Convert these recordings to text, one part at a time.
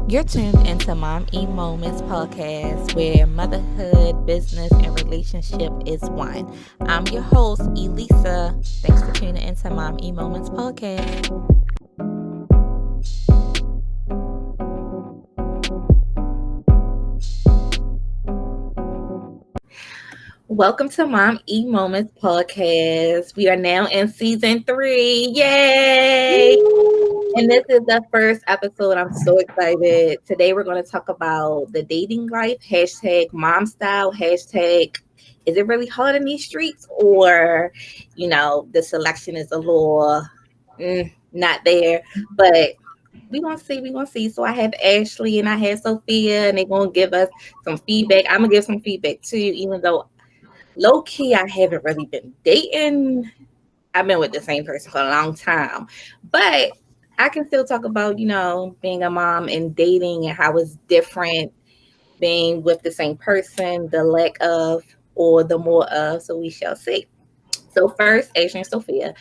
You're tuned into Mom E Moments podcast, where motherhood, business, and relationship is one. I'm your host, Elisa. Thanks for tuning into Mom E Moments podcast. Welcome to Mom E Moments podcast. We are now in season 3. Yay! And this is the first episode. I'm so excited. Today we're going to talk about the dating life, hashtag mom style, hashtag is it really hard in these streets? Or, the selection is a little not there. But we're gonna see. So I have Ashley and I have Sophia, and they're gonna give us some feedback. I'm gonna give some feedback too, even though low key I haven't really been dating. I've been with the same person for a long time, but I can still talk about, being a mom and dating and how it's different being with the same person, the lack of or the more of. So we shall see. So first, Ashley and Sophia,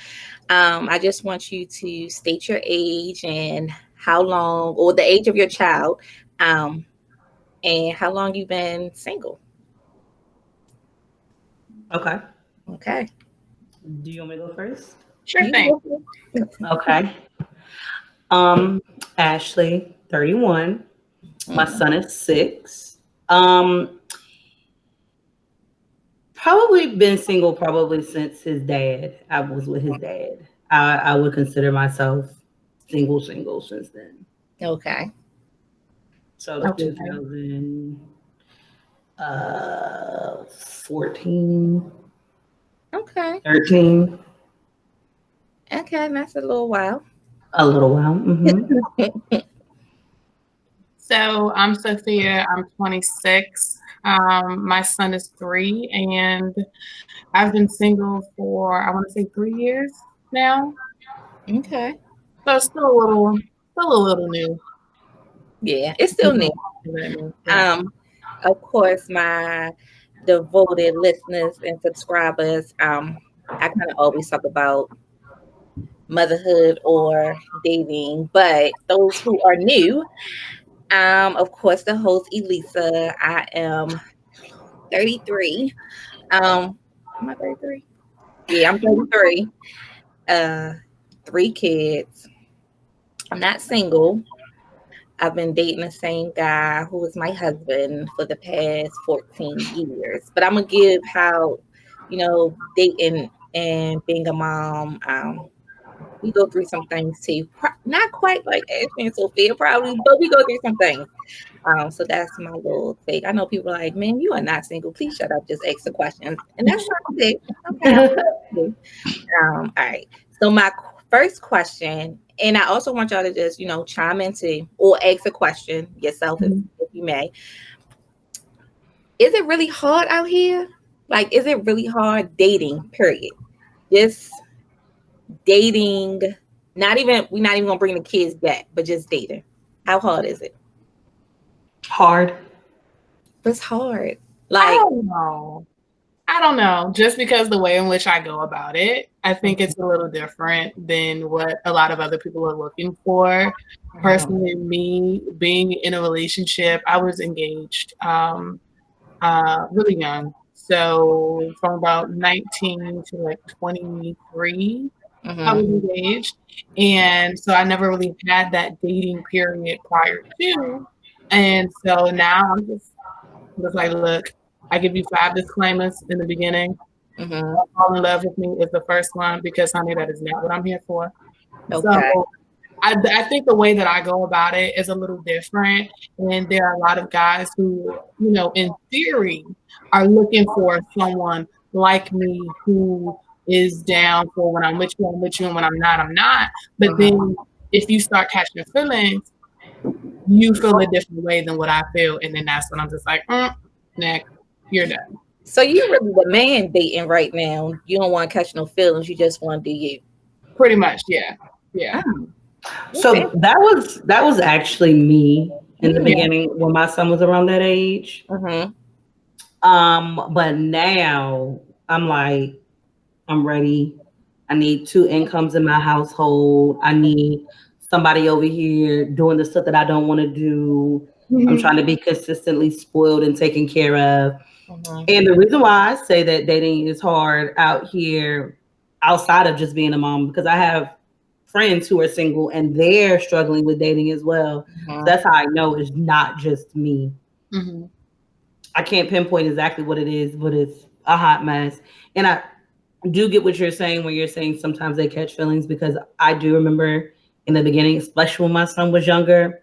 I just want you to state your age and how long, or the age of your child, um, and how long you've been single. Okay. Okay. Do you want me to go first? Sure You thing. Okay. Ashley, 31. My son is 6. Um, Probably been single probably since his dad. I was with his dad. I would consider myself single since then. Okay. So Okay. 2014, Okay. 13, Okay. That's a little while. a little while. So I'm Sophia. I'm 26. My son is 3, and I've been single for I want to say 3 years now. Okay. So still a little new. Yeah, it's still new. Yeah. Of course, my devoted listeners and subscribers, I kind of always talk about motherhood or dating, but those who are new, of course, the host Elisa. I am 33. Am I 33? Yeah, I'm 33. Uh, 3 kids. I'm not single. I've been dating the same guy who was my husband for the past 14 years. But I'm gonna give how, dating and being a mom, we go through some things too. Not quite like Ashley and Sophia probably, but we go through some things. So that's my little take. I know people are like, man, you are not single. Please shut up. Just ask the questions. And that's what I do. Okay. All right. So my first question, and I also want y'all to just, chime into or ask a question yourself if you may. Is it really hard out here? Like, is it really hard dating, period? Just dating, we're not even gonna bring the kids back, but just dating. How hard is it? Hard. It's hard. I Like, don't know. I don't know. Just because the way in which I go about it, I think it's a little different than what a lot of other people are looking for. Personally, me being in a relationship, I was engaged really young. So from about 19 to like 23, I was engaged. And so I never really had that dating period prior to. And so now I'm just like, look, I give you 5 disclaimers in the beginning. Fall in love with me is the first one because, honey, that is not what I'm here for. okay. So I think the way that I go about it is a little different. And there are a lot of guys who, in theory, are looking for someone like me who is down for when I'm with you, I'm with you, and when I'm not, I'm not. But then if you start catching feelings, you feel a different way than what I feel. And then that's when I'm just like, next, you're done. So you're really the man dating right now. You don't want to catch no feelings. You just want to do you. Pretty much, yeah. Yeah. So that was actually me in the beginning when my son was around that age. But now I'm like, I'm ready. I need 2 incomes in my household. I need somebody over here doing the stuff that I don't want to do. I'm Mhm. trying to be consistently spoiled and taken care of. Mhm. And the reason why I say that dating is hard out here outside of just being a mom, because I have friends who are single and they're struggling with dating as well. So Mhm. that's how I know it's not just me. Mhm. I can't pinpoint exactly what it is, but it's a hot mess. And I do get what you're saying when you're saying sometimes they catch feelings, because I do remember in the beginning, especially when my son was younger,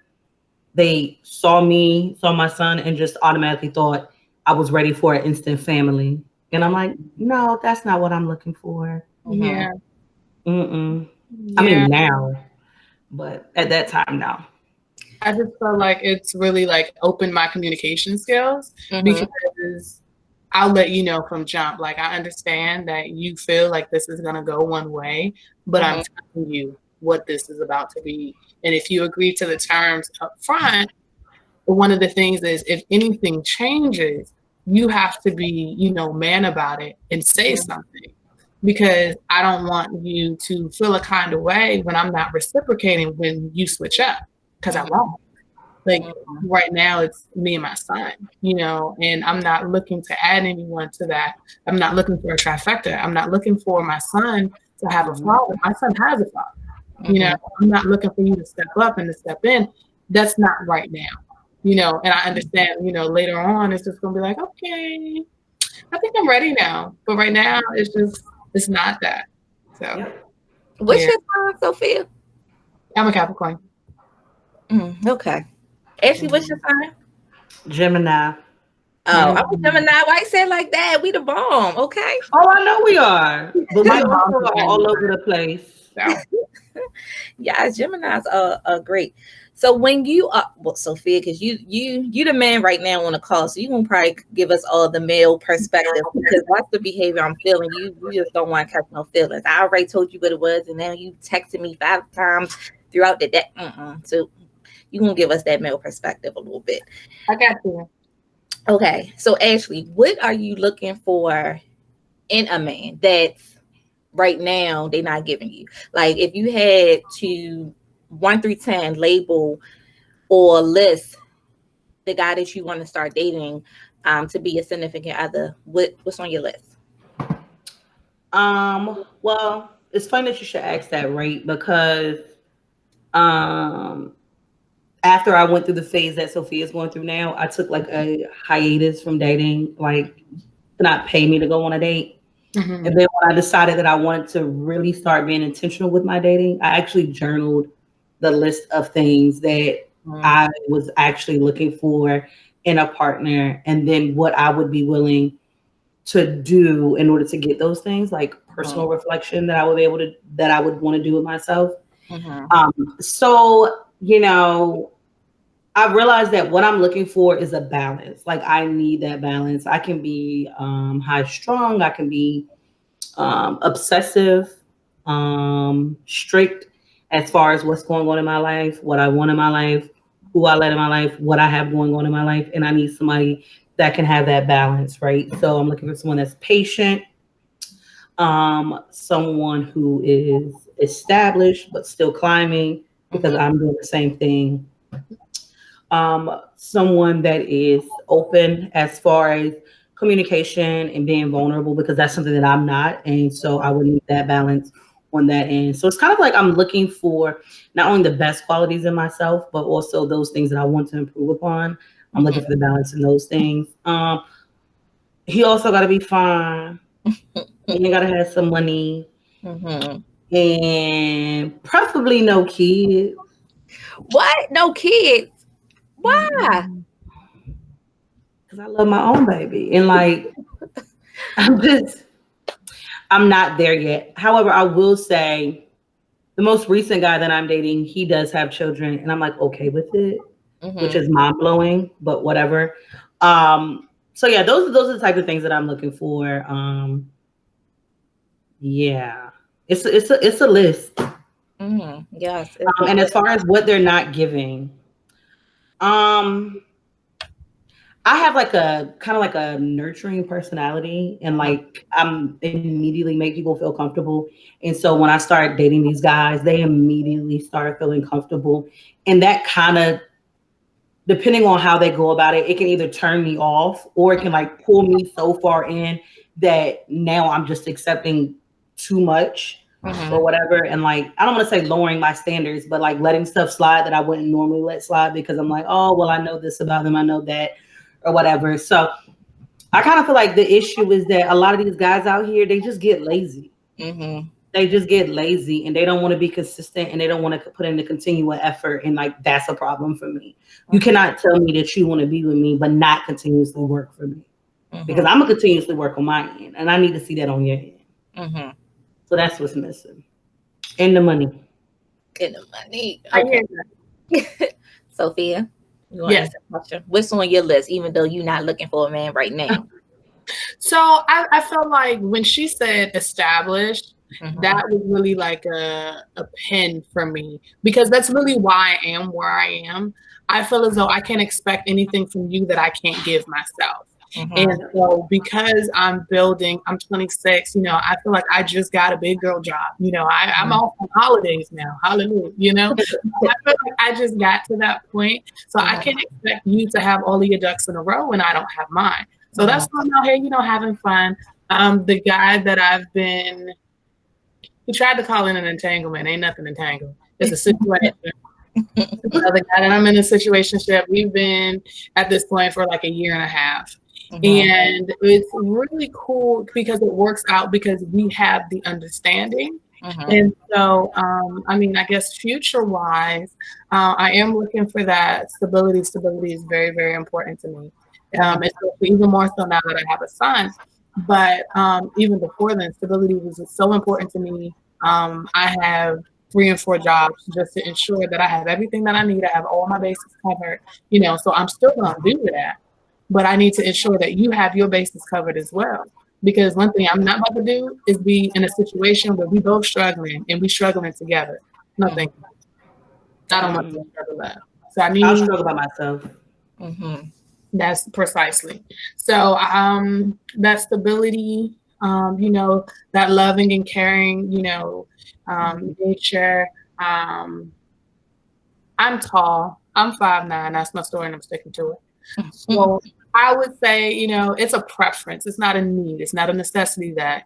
they saw me, saw my son, and just automatically thought I was ready for an instant family. And I'm Mhm. like, no, that's not what I'm looking for. Mhm. Yeah. Mm-mm. I Yeah. mean, now, but at that time, no. I just feel like it's really like opened my communication skills Mhm. because I'll let you know from jump. Like I understand that you feel like this is gonna go one way, but I'm Mhm. telling you what this is about to be. And if you agree to the terms up front, one of the things is if anything changes, you have to be, man about it and say Mhm. something. Because I don't want you to feel a kind of way when I'm not reciprocating when you switch up. Because I won't. Like Mhm. right now, it's me and my son, and I'm not looking to add anyone to that. I'm not looking for a trifecta. I'm not looking for my son to have a Mhm. father. My son has a father. You know, Mhm. I'm not looking for you to step up and to step in. That's not right now. And I understand, later on it's just gonna be like, okay, I think I'm ready now. But right now it's not that. So Yep. What's yeah, your sign, Sophia? I'm a Capricorn. Okay. Ashley, what's your Mhm. sign? Gemini. Oh, I'm a Mm. Gemini. Why you say it like that? We the bomb, okay? Oh, I know we are, but My we also mom's a are all Gemini, over the place. so Yeah, Gemini's are great. So when you are, well, Sophia, because you the man right now on the call, so you gonna probably give us all the male perspective, because that's the behavior I'm feeling. You just don't want to catch no feelings. I already told you what it was, and now you texted me 5 times throughout the day. So you gonna give us that male perspective a little bit. I got you. Okay, so Ashley, what are you looking for in a man that's right now they're not giving you? Like if you had to 1 through 10 label or list the guy that you want to start dating to be a significant other, what's on your list? Well, it's funny that you should ask that, right? Because um after I went through the phase that Sophia's going through now, I took like a hiatus from dating, like to not pay me to go on a date. And Hmm. then when I decided that I wanted to really start being intentional with my dating, I actually journaled the list of things that Mm-hmm. I was actually looking for in a partner, and then what I would be willing to do in order to get those things, like personal reflection that I would be able to, that I would want to do with myself. Mm-hmm. So, I realized that what I'm looking for is a balance. Like I need that balance. I can be high strung. I can be obsessive, strict as far as what's going on in my life, what I want in my life, who I let in my life, what I have going on in my life. And I need somebody that can have that balance, right? So I'm looking for someone that's patient, someone who is established but still climbing, because Mm-hmm. I'm doing the same thing. Someone that is open as far as communication and being vulnerable, because that's something that I'm not. And so I would need that balance on that end. So it's kind of like I'm looking for not only the best qualities in myself, but also those things that I want to improve upon. I'm looking for the balance in those things. He also got to be fine. He got to have some money Mm-hmm. and preferably no kids. What? No kids? Why? Because I love my own baby. And like, I'm just, I'm not there yet. However, I will say the most recent guy that I'm dating, he does have children, and I'm like okay with it, which Mm-hmm. is mind blowing, but whatever. So yeah, those are the type of things that I'm looking for. Yeah, it's a list. Mm-hmm. Yes, it's And a as far as what they're not giving, um, I have like a kind of like a nurturing personality, and like I'm immediately make people feel comfortable. And so when I started dating these guys, they immediately started feeling comfortable. And that kind of, depending on how they go about it, it can either turn me off or it can like pull me so far in that now I'm just accepting too much Mm-hmm. or whatever. And like, I don't want to say lowering my standards, but like letting stuff slide that I wouldn't normally let slide because I'm like, oh, well, I know this about them, I know that, or whatever. So I kind of feel like the issue is that a lot of these guys out here, they just get lazy. Mm-hmm. They just get lazy and they don't want to be consistent and they don't want to put in the continual effort. And like, that's a problem for me. You cannot tell me that you want to be with me, but not continuously work for me because Mm-hmm. I'm gonna continuously work on my end and I need to see that on your end. Mm-hmm. So that's what's missing. And the money. Get the money. I Okay. hear that. Sophia, you want to Yes. answer the question? What's on your list, even though you're not looking for a man right now? So I feel like when she said established, Mm-hmm. that was really like a pin for me because that's really why I am where I am. I feel as though I can't expect anything from you that I can't give myself. Mm-hmm. And so because I'm building, I'm 26, I feel like I just got a big girl job. I'm off on holidays now. Hallelujah. I feel like I just got to that point. So I can't expect you to have all of your ducks in a row when I don't have mine. So that's why I'm out here, having fun. The guy that he tried to call in an entanglement. Ain't nothing entangled. It's a situation. The other guy that I'm in a situationship, we've been at this point for like a year and a half. Mm-hmm. And it's really cool because it works out because we have the understanding. Mm-hmm. And so, I guess future wise, I am looking for that stability. Stability is very, very important to me. Especially even more so now that I have a son. But even before then, stability was so important to me. I have 3 and 4 jobs just to ensure that I have everything that I need. I have all my bases covered, so I'm still going to do that. But I need to ensure that you have your bases covered as well. Because one thing I'm not about to do is be in a situation where we both struggling and we struggling together. Nothing. I don't want to struggle that. So I I'll need struggle by myself. Mm-hmm. that's precisely. So that stability, that loving and caring, nature. I'm tall. I'm 5'9". That's my story, and I'm sticking to it. So I would say, it's a preference. It's not a need. It's not a necessity that,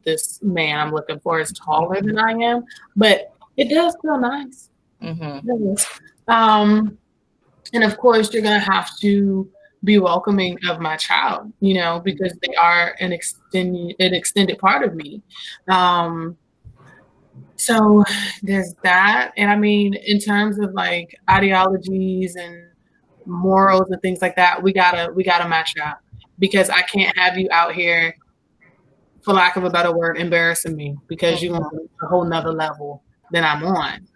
this man I'm looking for is taller than I am, but it does feel nice. Mm-hmm. It is. And of course, you're going to have to be welcoming of my child, because they are an extended part of me. So there's that. And I mean, in terms of like ideologies and morals and things like that, we gotta match up because I can't have you out here, for lack of a better word, embarrassing me because you're on a whole nother level than I'm on.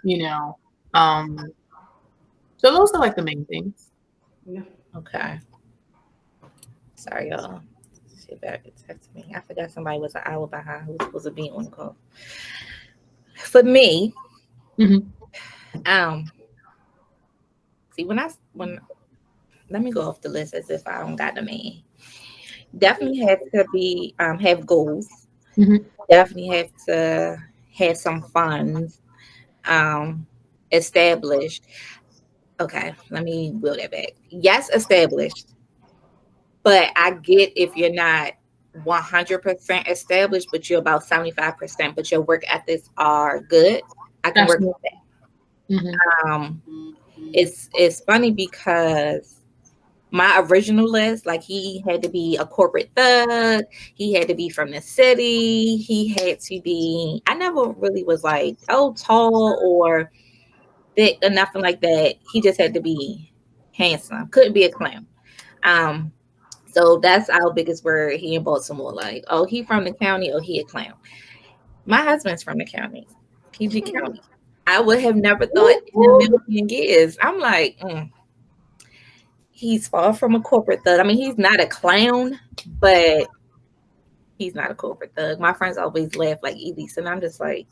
So those are like the main things. Yeah. Okay. Sorry, y'all. She back text me. I forgot somebody was an hour behind who was supposed to be on the call. For me, Mhm. see when let me go off the list as if I don't got the man. Definitely have to be have goals. Mhm. Definitely have to have some funds established. Okay, let me wheel that back. Yes, established, but I get if you're not 100% established, but you're about 75%, but your work ethics are good. I can That's work me. with Mhm. that. It's funny because my original list, like he had to be a corporate thug, he had to be from the city, he had to be. I never really was like, oh, tall or thick or nothing like that. He just had to be handsome. Couldn't be a clown. Um, so that's our biggest word here in Baltimore. Like, oh, he from the county, or he a clown. My husband's from the county, PG County. I would have never thought in a million years. I'm like, he's far from a corporate thug. I mean, he's not a clown, but he's not a corporate thug. My friends always laugh like Elise, and I'm just like,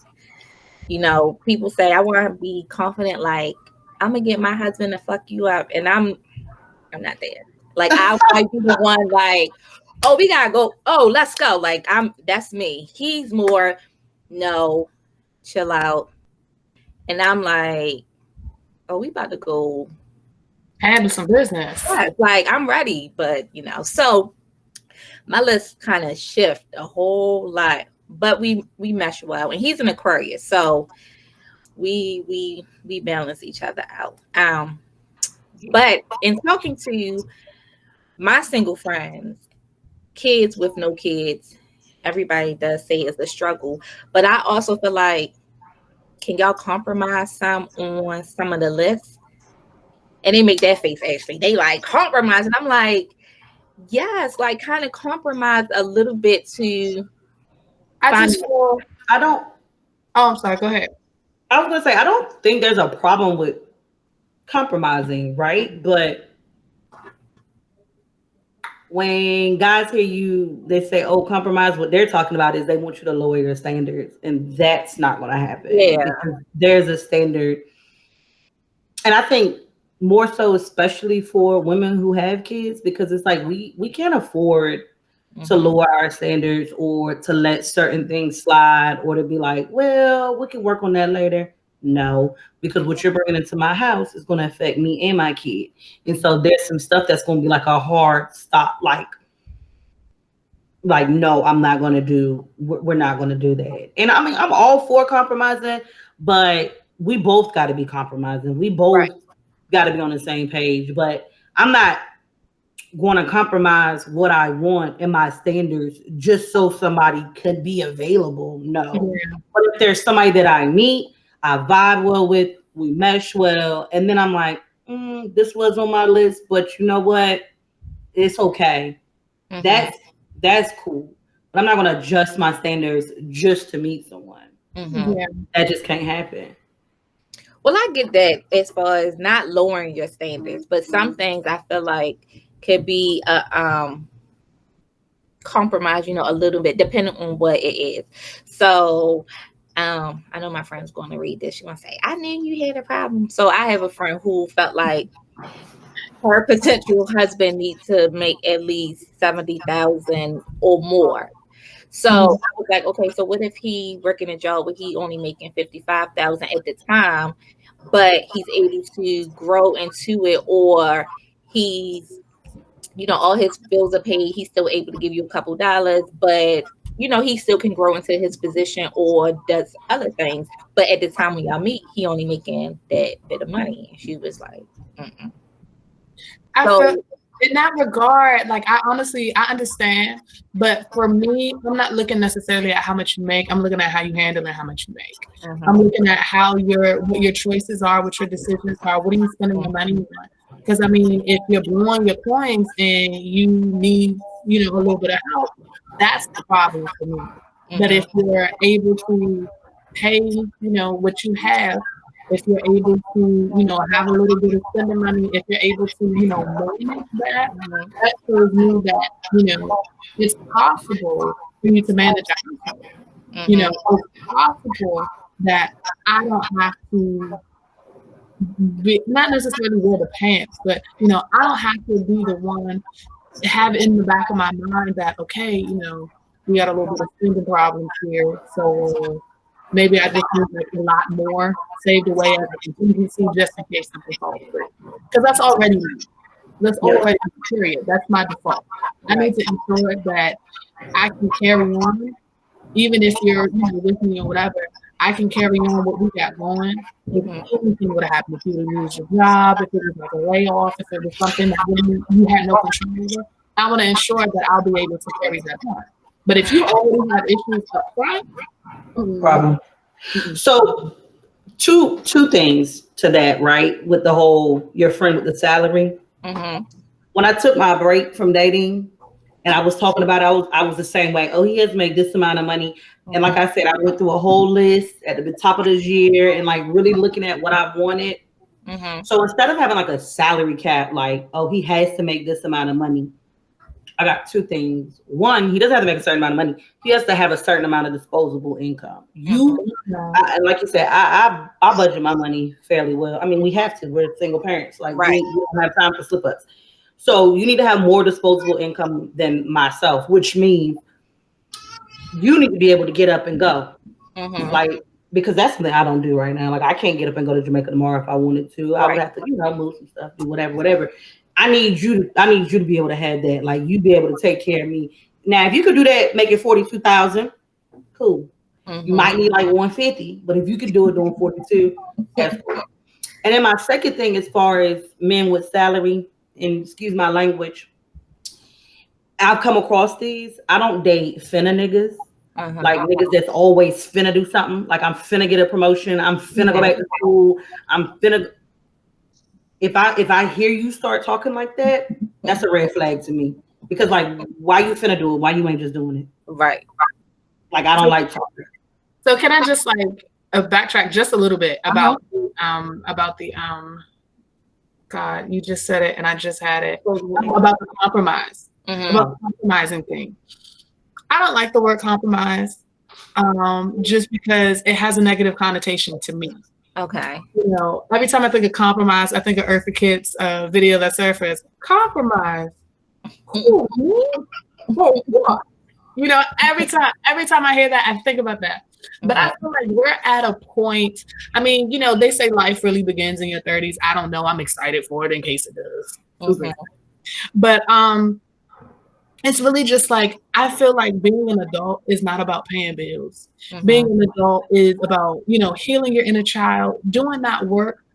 people say I want to be confident, like I'm gonna get my husband to fuck you up, and I'm not there. Like I might be the one like, oh, we gotta go. Oh, let's go. Like that's me. He's more, no, chill out. And I'm like, oh, we about to go. Handle some business. Yeah, like I'm ready, but so my list kind of shift a whole lot. But we mesh well, and he's an Aquarius, so we balance each other out. But in talking to my single friends, kids with no kids, everybody does say it's a struggle. But I also feel like, can y'all compromise some on some of the lists? And they make that face actually. They like compromise. And I'm like, yes, like kind of compromise a little bit to I find. just feel. I don't. Oh, I'm sorry. Go ahead. I was gonna say I don't think there's a problem with compromising, right? But when guys hear you, they say, "Oh, compromise." What they're talking about is they want you to lower your standards, and that's not going to happen Yeah. because there's a standard. And I think more so, especially for women who have kids, because it's like we can't afford to Mhm. lower our standards or to let certain things slide or to be like, well, we can work on that later. No, because what you're bringing into my house is going to affect me and my kid. And so there's some stuff that's going to be like a hard stop, like no, I'm not going to do, we're not going to do that. And I mean, I'm all for compromising, but we both got to be compromising. We Right. both got to be on the same page, but I'm not going to compromise what I want and my standards just so somebody could be available. No. Yeah. But if there's somebody that I meet, I vibe well with, we mesh well, and then I'm like, this was on my list, but you know what? It's okay. Mhm. That's cool. But I'm not going to adjust my standards just to meet someone. Mhm. Yeah. That just can't happen. Well, I get that as far as not lowering your standards, but some things I feel like could be a compromise, a little bit depending on what it is. So, I know my friend's going to read this. She want to say, "I knew you had a problem." So I have a friend who felt like her potential husband needs to make at least 70,000 or more. So Mhm. I was like, okay, so what if he working a job where he only making 55,000 at the time, but he's able to grow into it, or he's, all his bills are paid, he's still able to give you a couple dollars, but he still can grow into his position or does other things. But at the time when y'all meet, he only making that bit of money. And she was like, mm-mm. I feel So, in that regard, like I understand, but for me, I'm not looking necessarily at how much you make. I'm looking at how you handle and how much you make. I'm uh-huh. looking at what your choices are, what your decisions are, what are you spending your money on? Because I mean, if you're blowing your coins and you need, a little bit of help, that's the problem for me. But if Mm-hmm. you're able to pay, what you have, if you're able to, have a little bit of spending money, if you're able to, manage that, Mm-hmm. that shows me that, it's possible for you to manage a household. Mm-hmm. It's possible that I don't have to not necessarily wear the pants, but I don't have to be the one have in the back of my mind that okay, we got a little bit of spending problems here, so maybe I just need like a lot more saved away as a contingency just in case something falls through. Because that's already me. That's Yeah. already period. That's my default. I need Right. to ensure that I can carry on even if you're with me or whatever, I can carry on what we got going. If Mm-hmm. anything would have happened, if you would lose your job, if it was like a layoff, if it was something that really you had no control over, I want to ensure that I'll be able to carry that on. But if you already have issues up front, Problem. mm-mm. So two things to that, right? With the whole your friend with the salary. Mm-hmm. When I took my break from dating and I was talking about it, I was the same way. Oh, he has made this amount of money. And like I said, I went through a whole list at the top of this year and like really looking at what I wanted. Mm-hmm. So instead of having like a salary cap, like, oh, he has to make this amount of money, I got two things. One, he doesn't have to make a certain amount of money. He has to have a certain amount of disposable income. Mm-hmm. Like you said, I budget my money fairly well. I mean, we have to. We're single parents. Like we Right. don't have time for slip ups. So you need to have more disposable income than myself, which means you need to be able to get up and go. Mm-hmm. Like, because that's something I don't do right now. Like, I can't get up and go to Jamaica tomorrow if I wanted to. I would Right. have to, move some stuff, do whatever. I need you to be able to have that. Like, you be able to take care of me. Now, if you could do that, make it 42,000, cool. You Mm-hmm. might need like 150, but if you could do it doing 42, that's cool. And then my second thing, as far as men with salary, and excuse my language, I've come across these. I don't date finna niggas. Uh-huh. Like niggas that's always finna do something. Like I'm finna get a promotion. I'm finna go Yeah. back to school. I'm finna. If I hear you start talking like that, that's a red flag to me. Because like, why you finna do it? Why you ain't just doing it? Right. Like I don't So, like talking. so can I just like backtrack just a little bit Uh-huh. about the God, you just said it and I just had it So, about the compromise, about Mm-hmm. the compromising thing. I don't like the word compromise, just because it has a negative connotation to me. Okay. You know, every time I think of compromise, I think of Eartha Kitt's video that surfaced. Compromise. Who? Me? For what? You know, every time I hear that, I think about that. But I Mm-hmm. feel like we're at a point. I mean, you know, they say life really begins in your 30s. I don't know. I'm excited for it in case it does. Super. Mm-hmm. But it's really just like I feel like being an adult is not about paying bills. Being Mm-hmm. an adult is about, you know, healing your inner child, doing that work,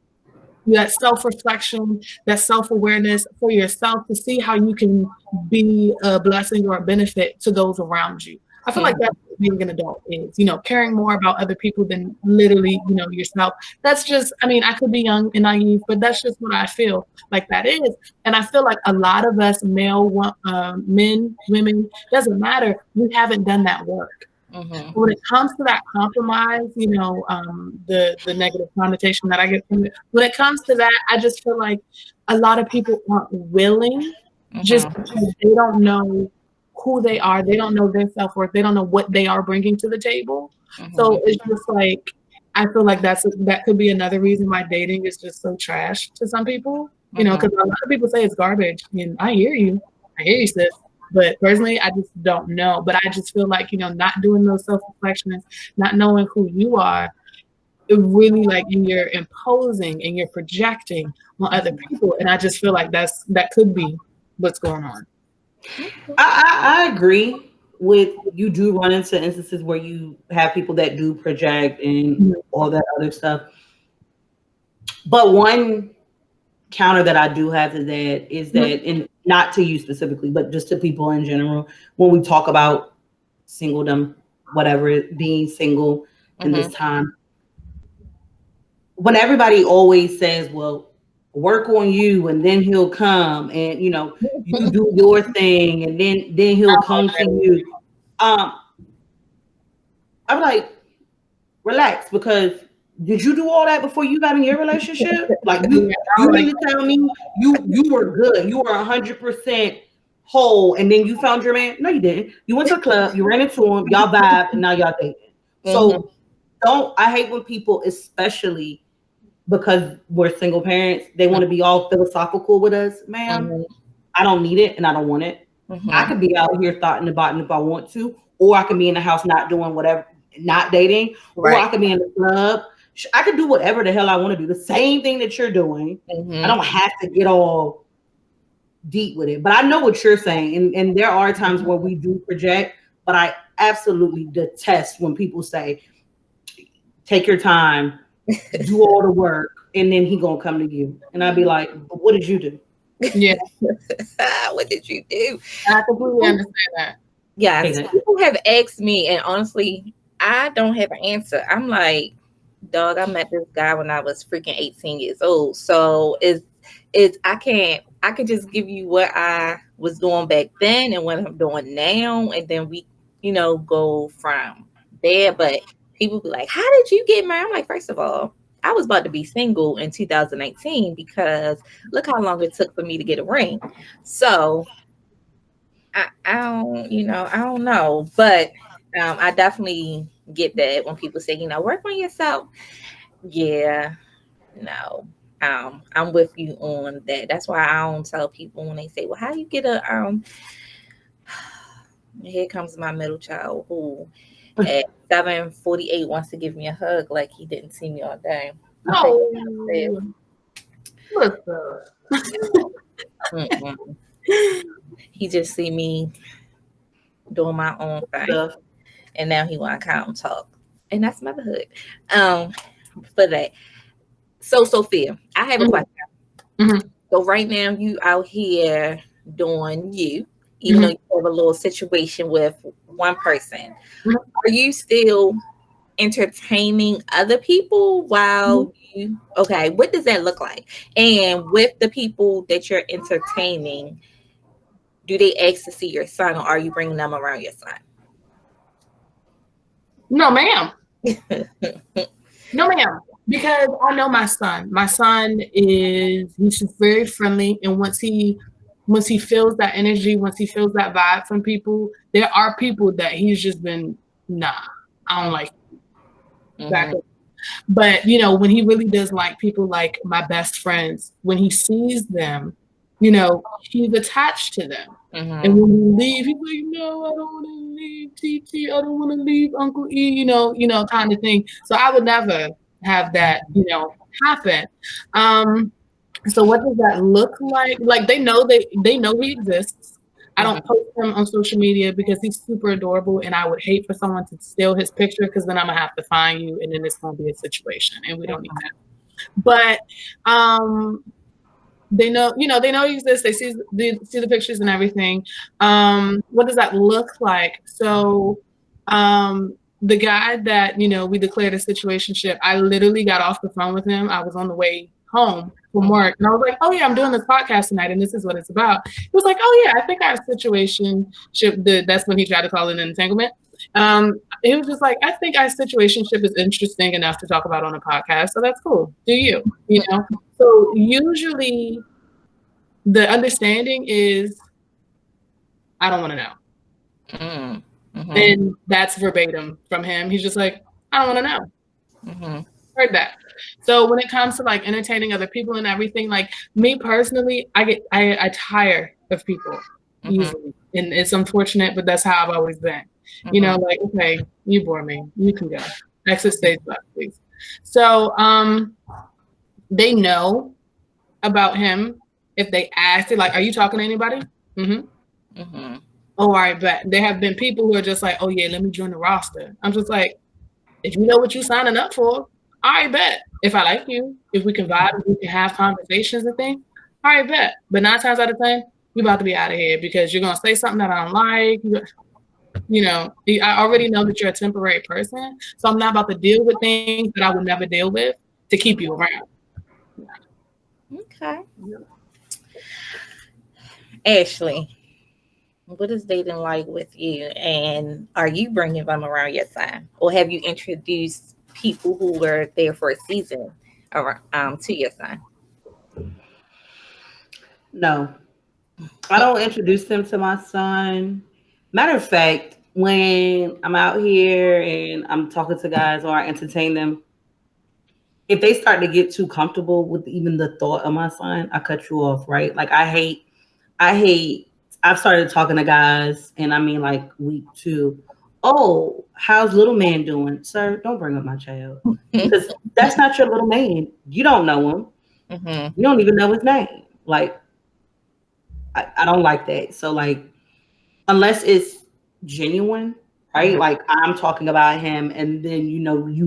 that self-reflection, that self-awareness for yourself to see how you can be a blessing or a benefit to those around you. I feel like Mm-hmm. that's what being an adult is, you know, caring more about other people than literally, you know, yourself. That's just, I mean, I could be young and naive, but that's just what I feel like that is. And I feel like a lot of us men, women, doesn't matter. We haven't done that work. Mm-hmm. When it comes to that compromise, you know, the negative connotation that I get from it. When it comes to that, I just feel like a lot of people aren't willing, just Mm-hmm. because they don't know who they are. They don't know their self worth. They don't know what they are bringing to the table. Mm-hmm. So it's just like I feel like that could be another reason why dating is just so trash to some people. You know, Mm-hmm. because a lot of people say it's garbage, and I hear you. I hear you, sis. But personally, I just don't know. But I just feel like, you know, not doing those self reflections, not knowing who you are, it really like, and you're imposing and you're projecting on other people. And I just feel like that could be what's going on. I agree with you. Do run into instances where you have people that do project and Mhm. all that other stuff. But one counter that I do have to that is that, and not to you specifically, but just to people in general, when we talk about singledom, whatever, being single in this Mm-hmm. time, when everybody always says, well, work on you and then he'll come, and you do your thing and then he'll come to you. Um, I'm like, relax, because did you do all that before you got in your relationship? Like Yeah, I you don't like mean to tell me you were good, you were 100% whole, and then you found your man? No, you didn't. You went to a club, you ran into him, y'all vibed, and now y'all dating. Mm-hmm. So I hate when people, especially because we're single parents, they want to be all philosophical with us, ma'am. Mm-hmm. I don't need it and I don't want it. I Mm-hmm. could be out here thoughting about it if I want to, or I can be in the house not doing whatever, not dating, or I Right. could be in the club. I could do whatever the hell I want to do. The same thing that you're doing. I Mm-hmm. don't have to get all deep with it. But I know what you're saying. And there are times where we do project, but I absolutely detest when people say, take your time, do all the work, and then he gonna come to you. And I'd be like, but what did you do? yeah, What did you do? I completely understand that. Yes, Hey, people have asked me, and honestly, I don't have an answer. I'm like, dog, I met this guy when I was freaking 18 years old. So it's I can just give you what I was doing back then and what I'm doing now, and then we, go from there. But people be like, how did you get married? I'm like, first of all, I was about to be single in 2019 because look how long it took for me to get a ring. So I don't know, but I definitely get that when people say, work on yourself. Yeah, no. I'm with you on that. That's why I don't tell people when they say, "Well, how you get a?" Here comes my middle child who at 7:48 wants to give me a hug like he didn't see me all day. Okay, No, what's mm-mm. He just see me doing my own thing, Stuff. and now he want to come talk, and that's motherhood. Um, for that. So Sophia, I have a up? question. Hmm. So right now you out here doing you, even though Hmm. you have a little situation with one person. Hmm. Are you still entertaining other people while you okay, what does that look like? And with the people that you're entertaining, do they ask to see your son or are you bringing them around your No, ma'am. son? No, ma'am. Because I know my son. My son he's just very friendly, and once he feels that energy, once he feels that vibe from people, there are people that he's just been nah. I don't like back Hmm. up. But when he really does like people, like my best friends, when he sees them, he's attached to them. And Hmm. when we leave, he's like, "No, I don't want to leave, TT. I don't want to leave, Uncle E." Kind of thing. So I would never have that, happen. Um, so what does that look like? Like they know he exists. I don't Hmm. post him on social media because he's super adorable, and I would hate for someone to steal his picture because then I'm gonna have to find you, and then it's gonna be a situation, and we don't need that. But um, they know he exists. They see the pictures and everything. What does that look like? So, the guy that we declared a situationship, I literally got off the phone with him. I was on the way home from work, and I was like, "Oh yeah, I'm doing this podcast tonight, and this is what it's about." He was like, "Oh yeah, I think our situationship." That's when he tried to call it an entanglement. He was just like, "I think our situationship is interesting enough to talk about on a podcast, so that's cool. Do you?" You know. So usually the understanding is, I don't want to know. Hmm. Hmm. And that's verbatim from him. He's just like, I don't want to know. Hmm. Heard that. So when it comes to like entertaining other people and everything, like me personally, I tire of people Hmm. easily. And it's unfortunate, but that's how I've always been. Hmm. Like, okay, you bore me. You can go. Exit stage left, please. So they know about him if they ask it, like, are you talking to anybody? Mm-hmm. Hmm. Oh, all right, but there have been people who are just like, oh yeah, let me join the roster. I'm just like, if you know what you're signing up for, I bet. If I like you, if we can vibe, if we can have conversations and things, all right, bet. But 9 times out of 10, you about to be out of here because you're gonna say something that I don't like. I already know that you're a temporary person, so I'm not about to deal with things that I would never deal with to keep you around. Okay. Ashley, what is dating like with you? And are you bringing them around your son? Or have you introduced people who were there for a season around, to your son? No, I don't introduce them to my son. Matter of fact, when I'm out here and I'm talking to guys or I entertain them, if they start to get too comfortable with even the thought of my son, I cut you off, right? Like I hate I've started talking to guys and I mean like week two. Oh, how's little man doing? Sir, don't bring up my child. Because that's not your little man. You don't know him. Hmm. You don't even know his name. Like I don't like that. So like unless it's genuine, right? Hmm. Like I'm talking about him, and then you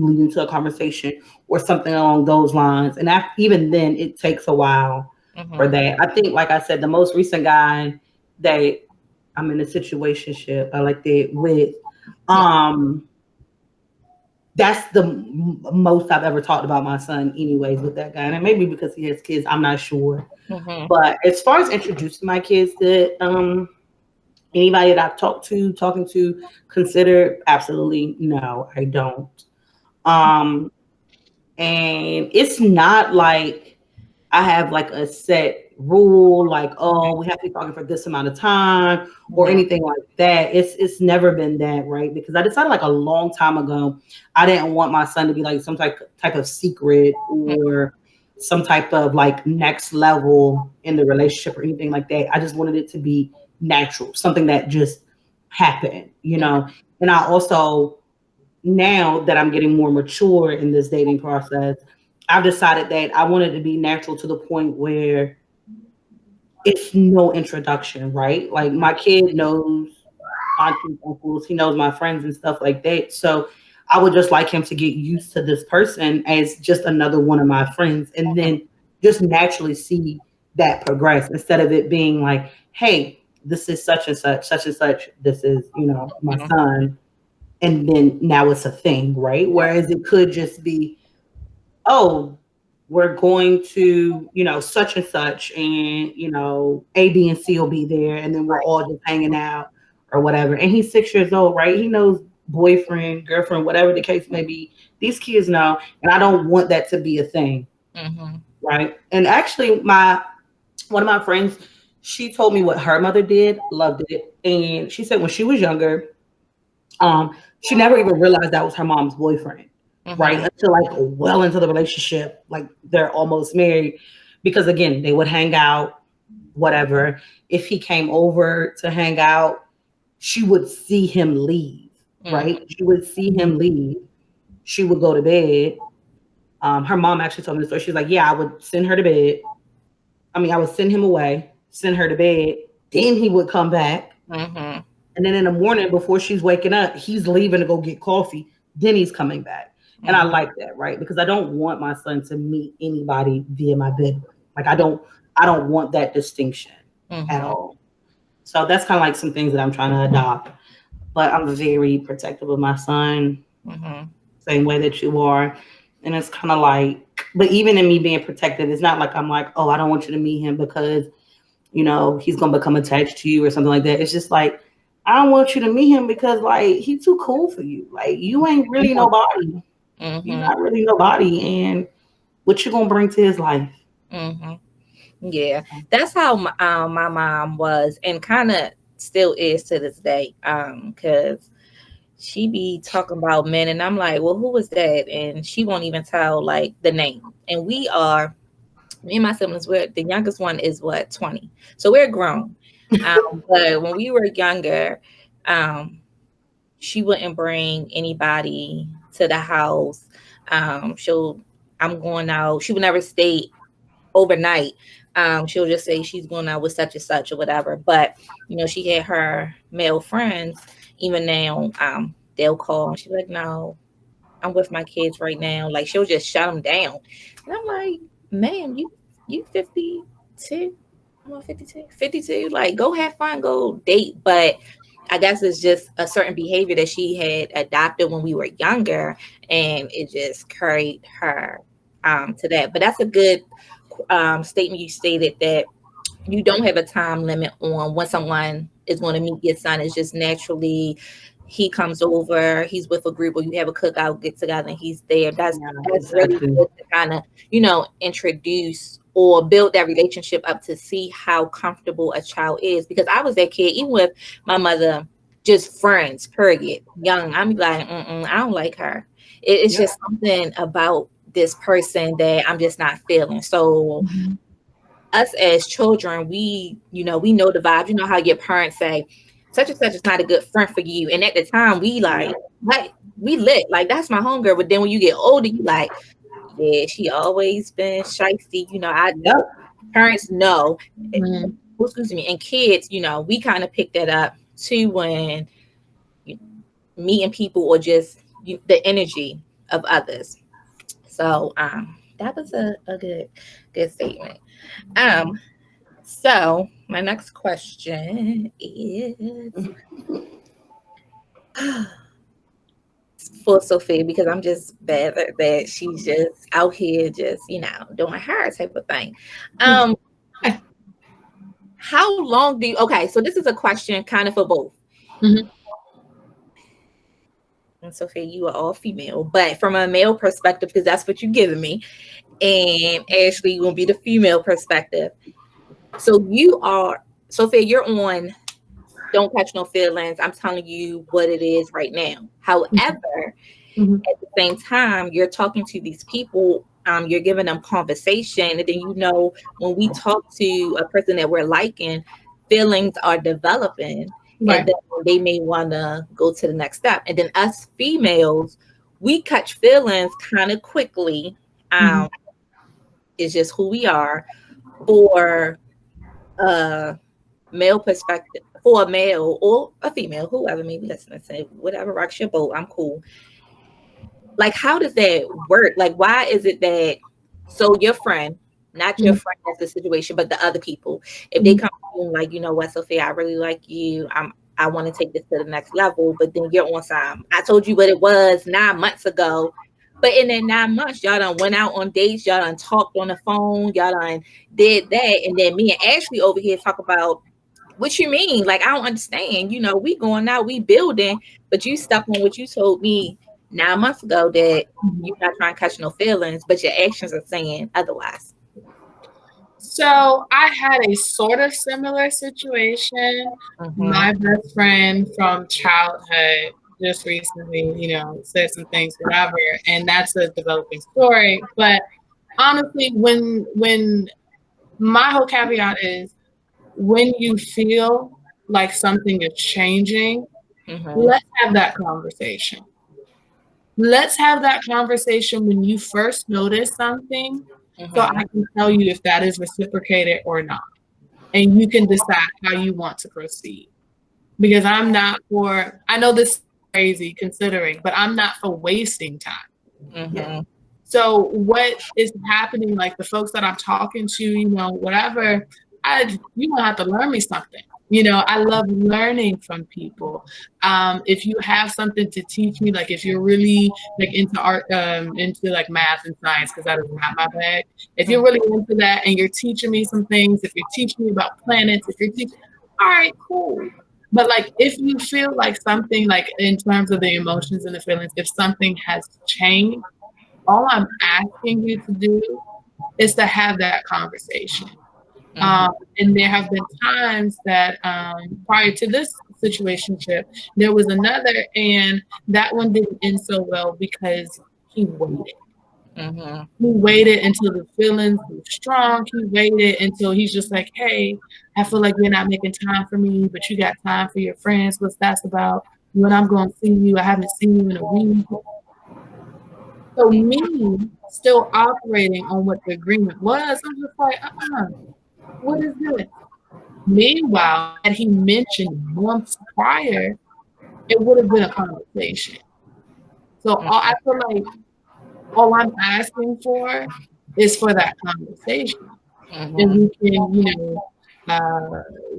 lead into a conversation or something along those lines. And even then, it takes a while for Hmm. that. I think, like I said, the most recent guy that I'm in a situationship, I like that with, um, that's the most I've ever talked about my son, anyways, with that guy. And maybe because he has kids, I'm not sure. Hmm. But as far as introducing my kids to anybody that I've talking to, consider absolutely no, I don't. Um, and it's not like I have like a set rule, like oh, we have to be talking for this amount of time or Hmm. anything like that. It's never been that, right? Because I decided like a long time ago, I didn't want my son to be like some type of secret or some type of like next level in the relationship or anything like that. I just wanted it to be natural, something that just happened, you Mhm. know. And I also, now that I'm getting more mature in this dating process, I've decided that I want it to be natural to the point where it's no introduction, right? Like my kid knows aunties, uncles, he knows my friends and stuff like that. So I would just like him to get used to this person as just another one of my friends and then just naturally see that progress instead of it being like, hey, this is such and such, this is, you know, my Mhm. son. And then now it's a thing, right? Whereas it could just be, oh, we're going to, you know, such and such, and, you know, A, B, and C will be there, and then we're Right. all just hanging out or whatever. And he's 6 years old, right? He knows boyfriend, girlfriend, whatever the case may be. These kids know, and I don't want that to be a thing, Mhm. right? And actually, my one of my friends, she told me what her mother did, loved it, and she said when she was younger, she never even realized that was her mom's boyfriend, right? Mhm. Until like well into the relationship, like they're almost married. Because again, they would hang out, whatever. If he came over to hang out, she would see him leave, Mhm. right? She would see him leave. She would go to bed. Her mom actually told me the story. She's like, yeah, I would send her to bed. I mean, I would send him away, send her to bed. Then he would come back. Mhm. And then in the morning, before she's waking up, he's leaving to go get coffee. Then he's coming back. And I Mhm. like that, right? Because I don't want my son to meet anybody via my bedroom. Like I don't want that distinction at Mhm. all. So that's kind of like some things that I'm trying to adopt. But I'm very protective of my son, Mhm. same way that you are. And it's kind of like, but even in me being protective, it's not like I'm like, oh, I don't want you to meet him because you know, he's gonna become attached to you or something like that. It's just like, I don't want you to meet him because like he's too cool for you. Like you ain't really nobody. You're Mhm. not really nobody. And what you gonna bring to his life? Mhm. Yeah, that's how my mom was, and kind of still is to this day. Because she be talking about men, and I'm like, well, who was that? And she won't even tell like the name. And we are, me and my siblings, we're the youngest one is what 20, so we're grown. But when we were younger, um, she wouldn't bring anybody to the house. She'll, I'm going out. She would never stay overnight. She'll just say she's going out with such and such or whatever. But she had her male friends. Even now, they'll call and she's like, "No, I'm with my kids right now." Like she'll just shut them down. And I'm like, "Man, you 52? I'm on 52. 52. Like, go have fun, go date." But I guess it's just a certain behavior that she had adopted when we were younger, and it just carried her to that. But that's a good statement you stated, that you don't have a time limit on when someone is going to meet your son. It's just naturally he comes over, he's with a group, or you have a cookout, get together, and he's there. Yeah, That's really exactly. good to kind of introduce or build that relationship up to see how comfortable a child is. Because I was that kid, even with my mother, just friends, period. Young, I'm like, I don't like her. It's Yep. just something about this person that I'm just not feeling. So Mhm. us as children, we know the vibe. You know how your parents say, such and such is not a good friend for you. And at the time we like, what? We lit. Like that's my homegirl. But then when you get older, you like, yeah, she always been shysty. I Yep. parents know. Mhm. Excuse me, and kids, we kind of pick that up too when you meeting people or just the energy of others. So that was a good statement. Um So my next question is for Sophia, because I'm just bad at that. She's just out here just, doing her type of thing. Um, how long do you okay, so this is a question kind of for both. Mhm. And Sophia, you are all female, but from a male perspective, because that's what you're giving me, and Ashley will be the female perspective. So you are Sophia, you're on don't catch no feelings. I'm telling you what it is right now. Mhm. However, Mhm. at the same time, you're talking to these people You're giving them conversation, and then when we talk to a person that we're liking, feelings are developing, and Right. then they may want to go to the next step. And then us females, we catch feelings kind of quickly. Mhm. Um, it's just who we are. For a male perspective, for a male or a female, whoever may be listening, say whatever rocks your boat, I'm cool. Like, how does that work? Like, why is it that, so your friend, not your Mhm. friend, that's the situation, but the other people, if they Mhm. come to you and like, you know what, Sophia, I really like you, I want to take this to the next level, but then you're on some, I told you what it was 9 months ago, but in that 9 months, y'all done went out on dates, y'all done talked on the phone, y'all done did that, and then me and Ashley over here talk about, what you mean? Like, I don't understand. We going out, we building, but you stuck on what you told me 9 months ago, that you're not trying to catch no feelings, but your actions are saying otherwise. So I had a sort of similar situation. Mm-hmm. My best friend from childhood just recently, said some things, whatever, and that's a developing story. But honestly, when my whole caveat is when you feel like something is changing, Mm-hmm. let's have that conversation. Let's have that conversation when you first notice something so Mm-hmm. I can tell you if that is reciprocated or not. And you can decide how you want to proceed. Because I'm not for, I know this is crazy considering, but I'm not for wasting time. Yeah. Mm-hmm. So what is happening, like the folks that I'm talking to, whatever, you don't have to learn me something. I love learning from people. If you have something to teach me, like if you're really like into art, into like math and science, because that is not my bag. If you're really into that and you're teaching me some things, if you're teaching me about planets, if you're teaching, all right, cool. But like if you feel like something like in terms of the emotions and the feelings, if something has changed, all I'm asking you to do is to have that conversation. Mm-hmm. And there have been times that prior to this situationship, there was another, and that one didn't end so well because he waited. Mm-hmm. He waited until the feelings were strong. He waited until he's just like, hey, I feel like you're not making time for me, but you got time for your friends. What's that's about? When I'm going to see you, I haven't seen you in a week. So me still operating on what the agreement was, I'm just like, what is this? Meanwhile, had he mentioned months prior, it would have been a conversation. So I feel like all I'm asking for is for that conversation. And Mm-hmm.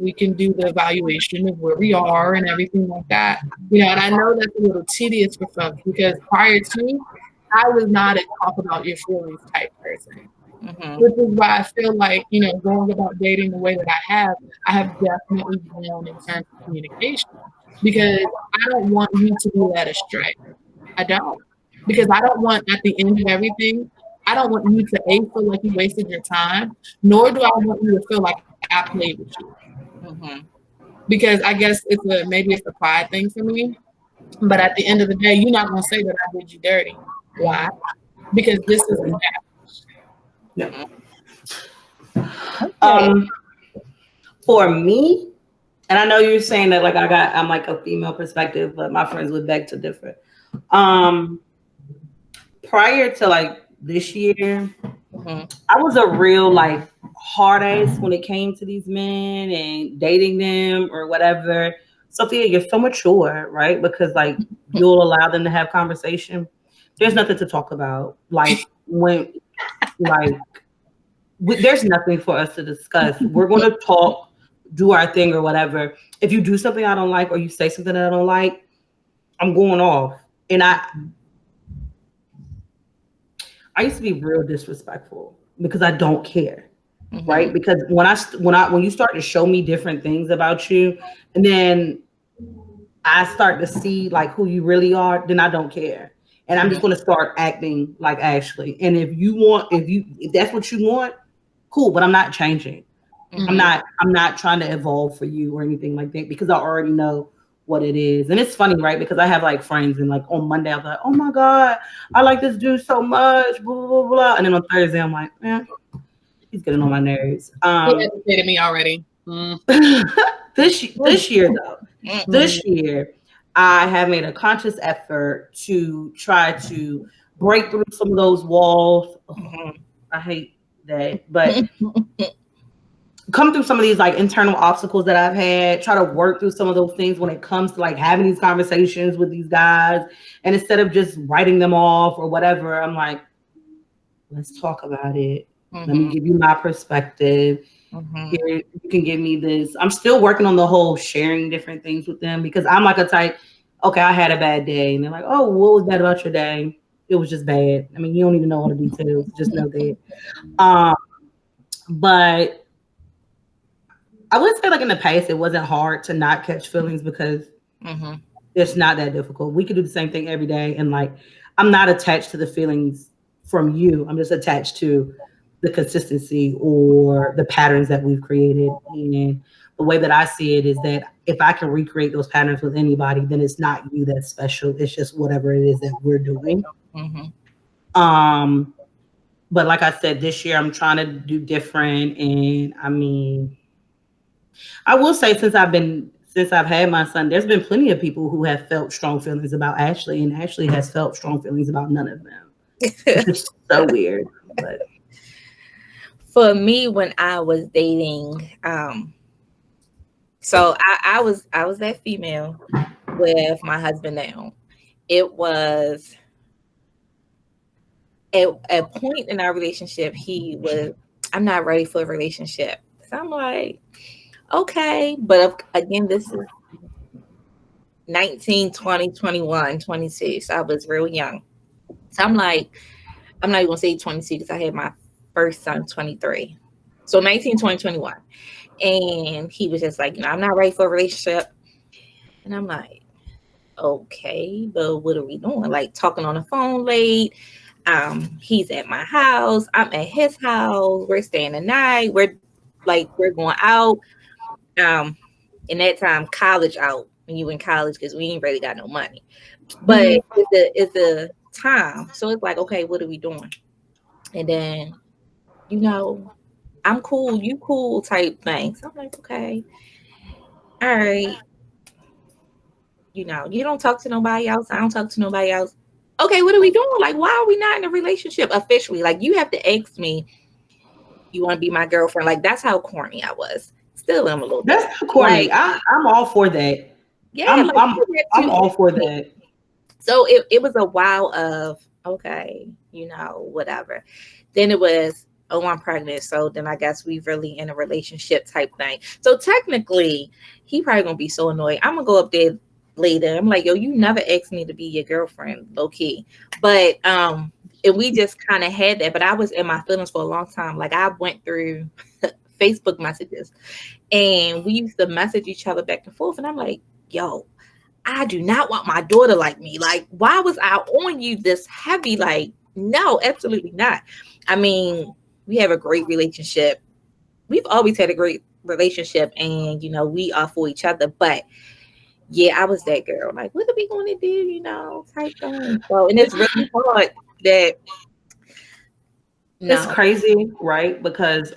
we can do the evaluation of where we are and everything like that. And I know that's a little tedious for folks because prior to, I was not a talk about your feelings type person. Mm-hmm. Which is why I feel like, going about dating the way that I have definitely grown in terms of communication because I don't want you to be led astray. I don't. Because I don't want at the end of everything, I don't want you to A, feel like you wasted your time, nor do I want you to feel like I played with you. Mm-hmm. Because I guess maybe it's a pride thing for me. But at the end of the day, you're not gonna say that I did you dirty. Why? Because this is established. Yeah. Okay. For me, and I know you're saying that like I'm like a female perspective, but my friends would beg to differ. Um, Prior to like this year, Mm-hmm. I was a real like hard ass when it came to these men and dating them or whatever. Sophia, you're so mature, right? Because like you'll allow them to have conversation. There's nothing to talk about. Like when like there's nothing for us to discuss. We're going to talk, do our thing or whatever. If you do something I don't like or you say something that I don't like, I'm going off. And I used to be real disrespectful because I don't care, Mm-hmm. right? Because when you start to show me different things about you, and then I start to see like who you really are, then I don't care, and I'm Mm-hmm. just going to start acting like Ashley. And if that's what you want, cool. But I'm not changing. I'm Mm-hmm. not I'm not trying to evolve for you or anything like that because I already know what it is. And it's funny, right? Because I have like friends, and like on Monday I'm like, oh my God, I like this dude so much, blah blah blah blah. And then on Thursday I'm like, he's getting on my nerves. He educated me already. Mm. This year though, Mm-mm. this year I have made a conscious effort to try to break through some of those walls. Oh, Mhm. I hate that, but come through some of these like internal obstacles that I've had, try to work through some of those things when it comes to like having these conversations with these guys. And instead of just writing them off or whatever, I'm like, let's talk about it. Let me Mhm. give you my perspective. Mhm. Here, you can give me this. I'm still working on the whole sharing different things with them because I'm like a type, okay, I had a bad day. And they're like, oh, what was bad about your day? It was just bad. I mean, you don't even know all the details, just know that. Um, but I would say like in the past, it wasn't hard to not catch feelings because Mhm. it's not that difficult. We could do the same thing every day. And like, I'm not attached to the feelings from you. I'm just attached to the consistency or the patterns that we've created. And the way that I see it is that if I can recreate those patterns with anybody, then it's not you that's special. It's just whatever it is that we're doing. Mhm. Um, but like I said, this year I'm trying to do different. And I mean, I will say since I've had my son, there's been plenty of people who have felt strong feelings about Ashley, and Ashley has felt strong feelings about none of them, which is so weird. But For me, when I was dating, so I was that female with my husband now. It was at a point in our relationship, he was, I'm not ready for a relationship. So I'm like, okay. But again, this is 19, 20, 21, 22. So I was real young. So I'm like, I'm not even gonna say 22 because I had my first son 23. So 19, 20, 21. And he was just like, I'm not ready for a relationship. And I'm like, okay, but what are we doing? Like talking on the phone late. He's at my house. I'm at his house. We're staying the night. We're going out. Um, in that time, college out when you in college because we ain't really got no money. But mhm. it's a time. So it's like, okay, what are we doing? And then, you know, I'm cool, you cool type thing. So I'm like, okay, all right, you don't talk to nobody else. I don't talk to nobody else. Okay, what are we doing? Like, why are we not in a relationship officially? Like, you have to ask me, you want to be my girlfriend? Like, that's how corny I was. Still am a little bit. That's not corny. Like, I'm all for that. yeah, I'm like I'm you have I'm to all ask for me. that. So it was a while of okay, whatever. Then it was, oh, I'm pregnant. So then I guess we really in a relationship type thing. So technically, he probably gonna be so annoyed. I'm gonna go up there later. I'm like, yo, you never asked me to be your girlfriend, low key. But and we just kind of had that. But I was in my feelings for a long time. Like I went through Facebook messages and we used to message each other back and forth. And I'm like, yo, I do not want my daughter like me. Like, why was I on you this heavy? Like, no, absolutely not. I mean, we have a great relationship. We've always had a great relationship, and we are for each other. But yeah, I was that girl. Like, what are we going to do? Type thing. So, and it's really hard that It's no. crazy, right? Because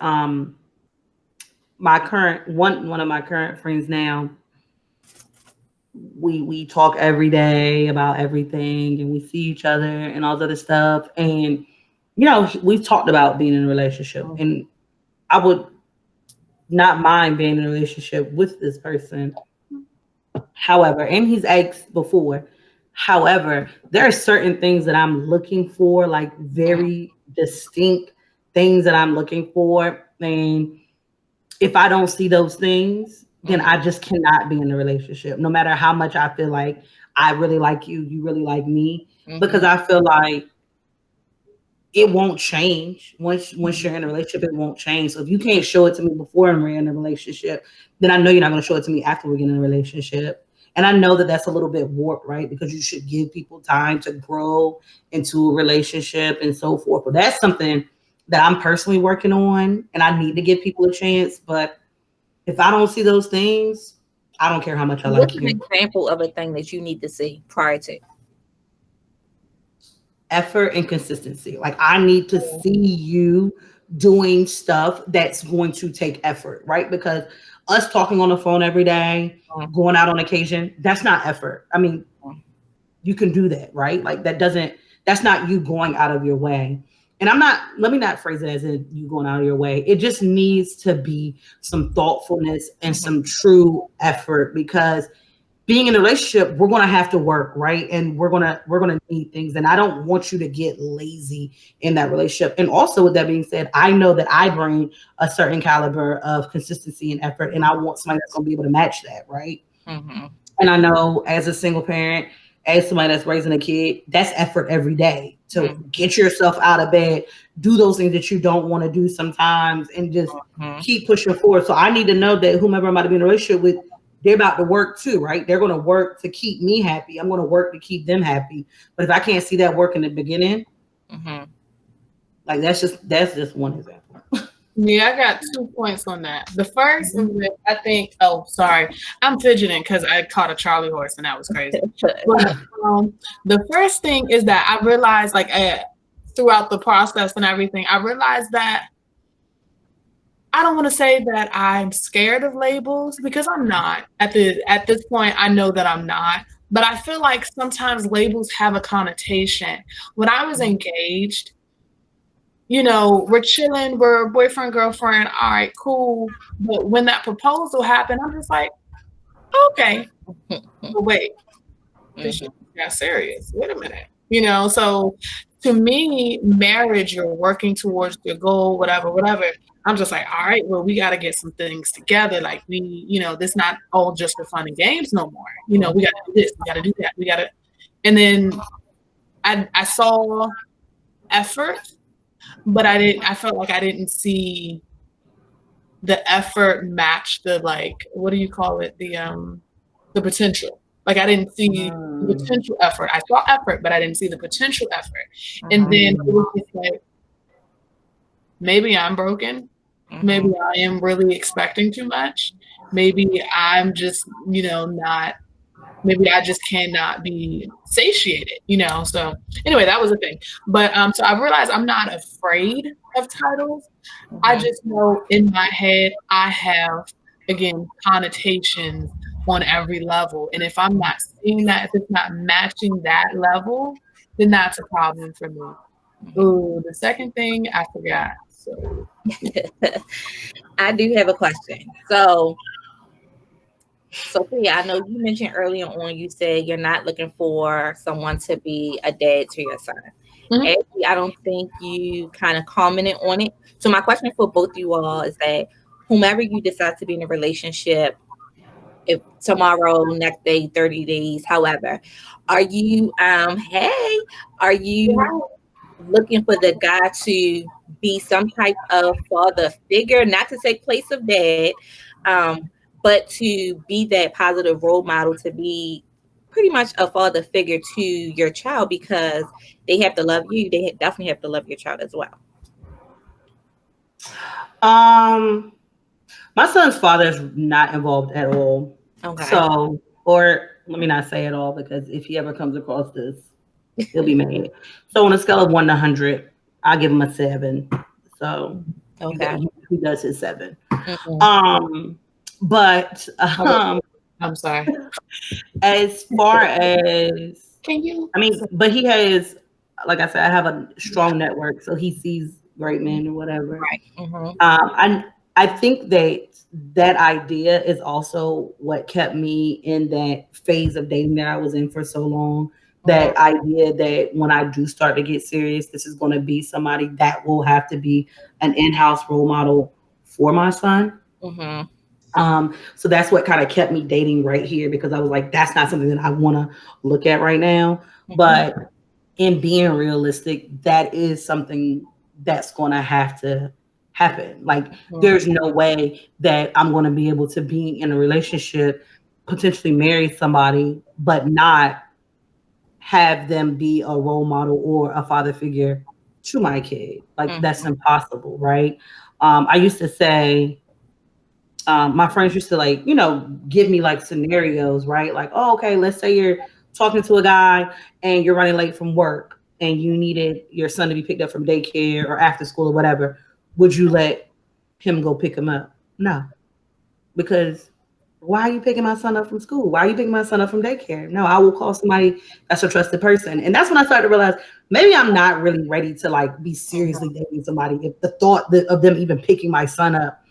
my current one of my current friends now, we talk every day about everything and we see each other and all this other stuff. And we've talked about being in a relationship, and I would not mind being in a relationship with this person. However, and he's asked before. However, there are certain things that I'm looking for, like very distinct things that I'm looking for. And if I don't see those things, then Mm-hmm, I just cannot be in a relationship, no matter how much I feel like I really like you, you really like me, because mm-hmm, I feel like it won't change once you're in a relationship. It won't change. So if you can't show it to me before we're in a relationship, then I know you're not going to show it to me after we're in a relationship. And I know that that's a little bit warped, right? Because you should give people time to grow into a relationship and so forth. But that's something that I'm personally working on, and I need to give people a chance. But if I don't see those things, I don't care how much I What's like an you. example of a thing that you need to see prior to? Effort and consistency. Like I need to see you doing stuff that's going to take effort, right? Because us talking on the phone every day, going out on occasion, that's not effort. I mean, you can do that, right? Like that's not you going out of your way. And let me not phrase it as in you going out of your way. It just needs to be some thoughtfulness and Mhm. some true effort because being in a relationship, we're gonna have to work, right? And we're gonna need things. And I don't want you to get lazy in that relationship. And also with that being said, I know that I bring a certain caliber of consistency and effort, and I want somebody that's gonna be able to match that, right? Mhm. And I know as a single parent, as somebody that's raising a kid, that's effort every day to Mhm. get yourself out of bed, do those things that you don't want to do sometimes, and just Mhm. keep pushing forward. So I need to know that whomever I'm about to be in a relationship with, they're about to work too, right? They're going to work to keep me happy. I'm going to work to keep them happy. But if I can't see that work in the beginning, Mhm. like that's just one example. Yeah, I got 2 points on that. The first is that I think, oh, sorry, I'm fidgeting because I caught a Charlie horse and that was crazy. But the first thing is that I realized, like, throughout the process and everything, I realized that I don't want to say that I'm scared of labels because I'm not. At this point, I know that I'm not. But I feel like sometimes labels have a connotation. When I was engaged, we're chilling, we're boyfriend, girlfriend, all right, cool. But when that proposal happened, I'm just like, okay, but wait, this shit Mhm. got serious. Wait a minute. So to me, marriage, you're working towards your goal, whatever, whatever. I'm just like, all right, well, we got to get some things together. Like this not all just for fun and games no more. We got to do this, we got to do that, we got to. And then I saw effort, but I felt like I didn't see the effort match the, like, what do you call it? The potential. Like I didn't see the Mm, potential effort. I saw effort, but I didn't see the potential effort. And Mhm. then it mm, was just like, maybe I'm broken. Maybe Mhm. I am really expecting too much. Maybe I'm just, not, maybe I just cannot be satiated. So anyway, that was the thing. But so I realized I'm not afraid of titles. I Mhm. just know in my head I have, again, connotations on every level. And if I'm not seeing that, if it's not matching that level, then that's a problem for me. Ooh, the second thing I forgot. So I do have a question. So, Sophia, I know you mentioned earlier on, you said you're not looking for someone to be a dad to your son. mhm. Actually, I don't think you kind of commented on it. So, my question for both you all is that whomever you decide to be in a relationship, if tomorrow, next day, 30 days, however, are you, are you looking for the guy to be some type of father figure, not to take place of dad, but to be that positive role model, to be pretty much a father figure to your child because they have to love you. They definitely have to love your child as well. um, my son's father is not involved at all. Okay. So, or let me not say it all because if he ever comes across this, he'll be mad. So, on a scale of 1 to 100, I give him a 7. So, Okay. he does his 7. Mhm. Um, but I'm sorry. as far as Can you? I mean, but he has, like I said, I have a strong network, so he sees great men or whatever. Right. Mhm. I think that idea is also what kept me in that phase of dating that I was in for so long. Mhm. That idea that when I do start to get serious, this is going to be somebody that will have to be an in-house role model for my son. Mhm. So that's what kind of kept me dating right here because I was like, that's not something that I want to look at right now. Mhm. But in being realistic, that is something that's going to have to happen. Like, Mhm. there's no way that I'm going to be able to be in a relationship, potentially marry somebody, but not have them be a role model or a father figure to my kid. Like, that's Mhm. impossible, right? I used to say, my friends used to like, give me like scenarios, right? Like, oh, okay, let's say you're talking to a guy and you're running late from work and you needed your son to be picked up from daycare or after school or whatever. Would you let him go pick him up? No, because why are you picking my son up from school? Why are you picking my son up from daycare? No, I will call somebody that's a trusted person. And that's when I started to realize maybe I'm not really ready to like be seriously dating somebody if the thought of them even picking my son up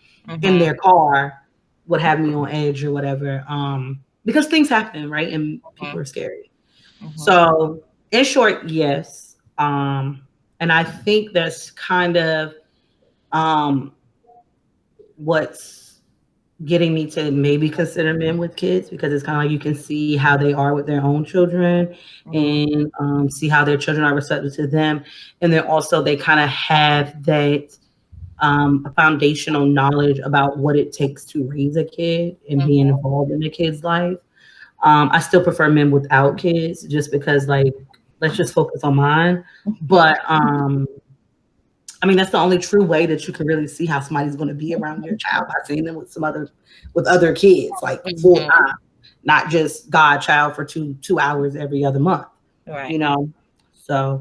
in their car would have me on edge or whatever. Because things happen, right? And people are scary. So in short, yes. And I think that's kind of um what's getting me to maybe consider men with kids, because it's kind of like you can see how they are with their own children and see how their children are receptive to them. And then also they kind of have that foundational knowledge about what it takes to raise a kid and being involved in a kid's life. I still prefer men without kids just because, like, let's just focus on mine. But I mean, that's the only true way that you can really see how somebody's going to be around your child, by seeing them with other kids, like full time, not just godchild for 2 hours every other month. Right. You know, so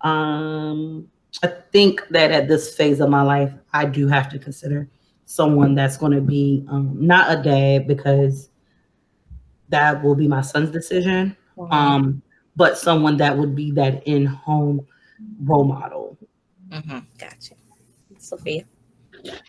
I think that at this phase of my life, I do have to consider someone that's going to be not a dad, because that will be my son's decision, but someone that would be that in-home role model. Gotcha. Sophia.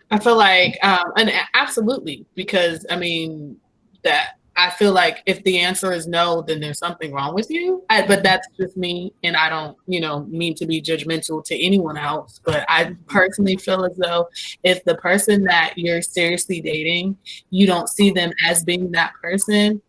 I feel like, and absolutely, because I mean, that I feel like if the answer is no, then there's something wrong with you. But that's just me, and I don't, mean to be judgmental to anyone else. But I personally feel as though if the person that you're seriously dating, you don't see them as being that person,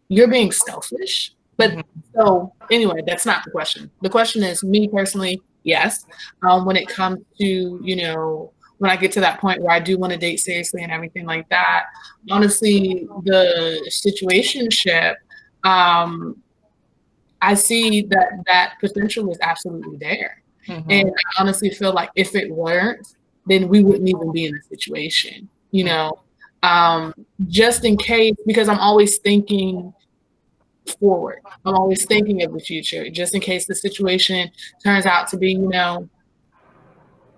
you're being selfish. But so anyway, that's not the question. The question is, me personally, yes. When it comes to, when I get to that point where I do want to date seriously and everything like that, honestly, the situationship, I see that potential is absolutely there. And I honestly feel like if it weren't, then we wouldn't even be in a situation, just in case, because I'm always thinking forward. I'm always thinking of the future, just in case the situation turns out to be,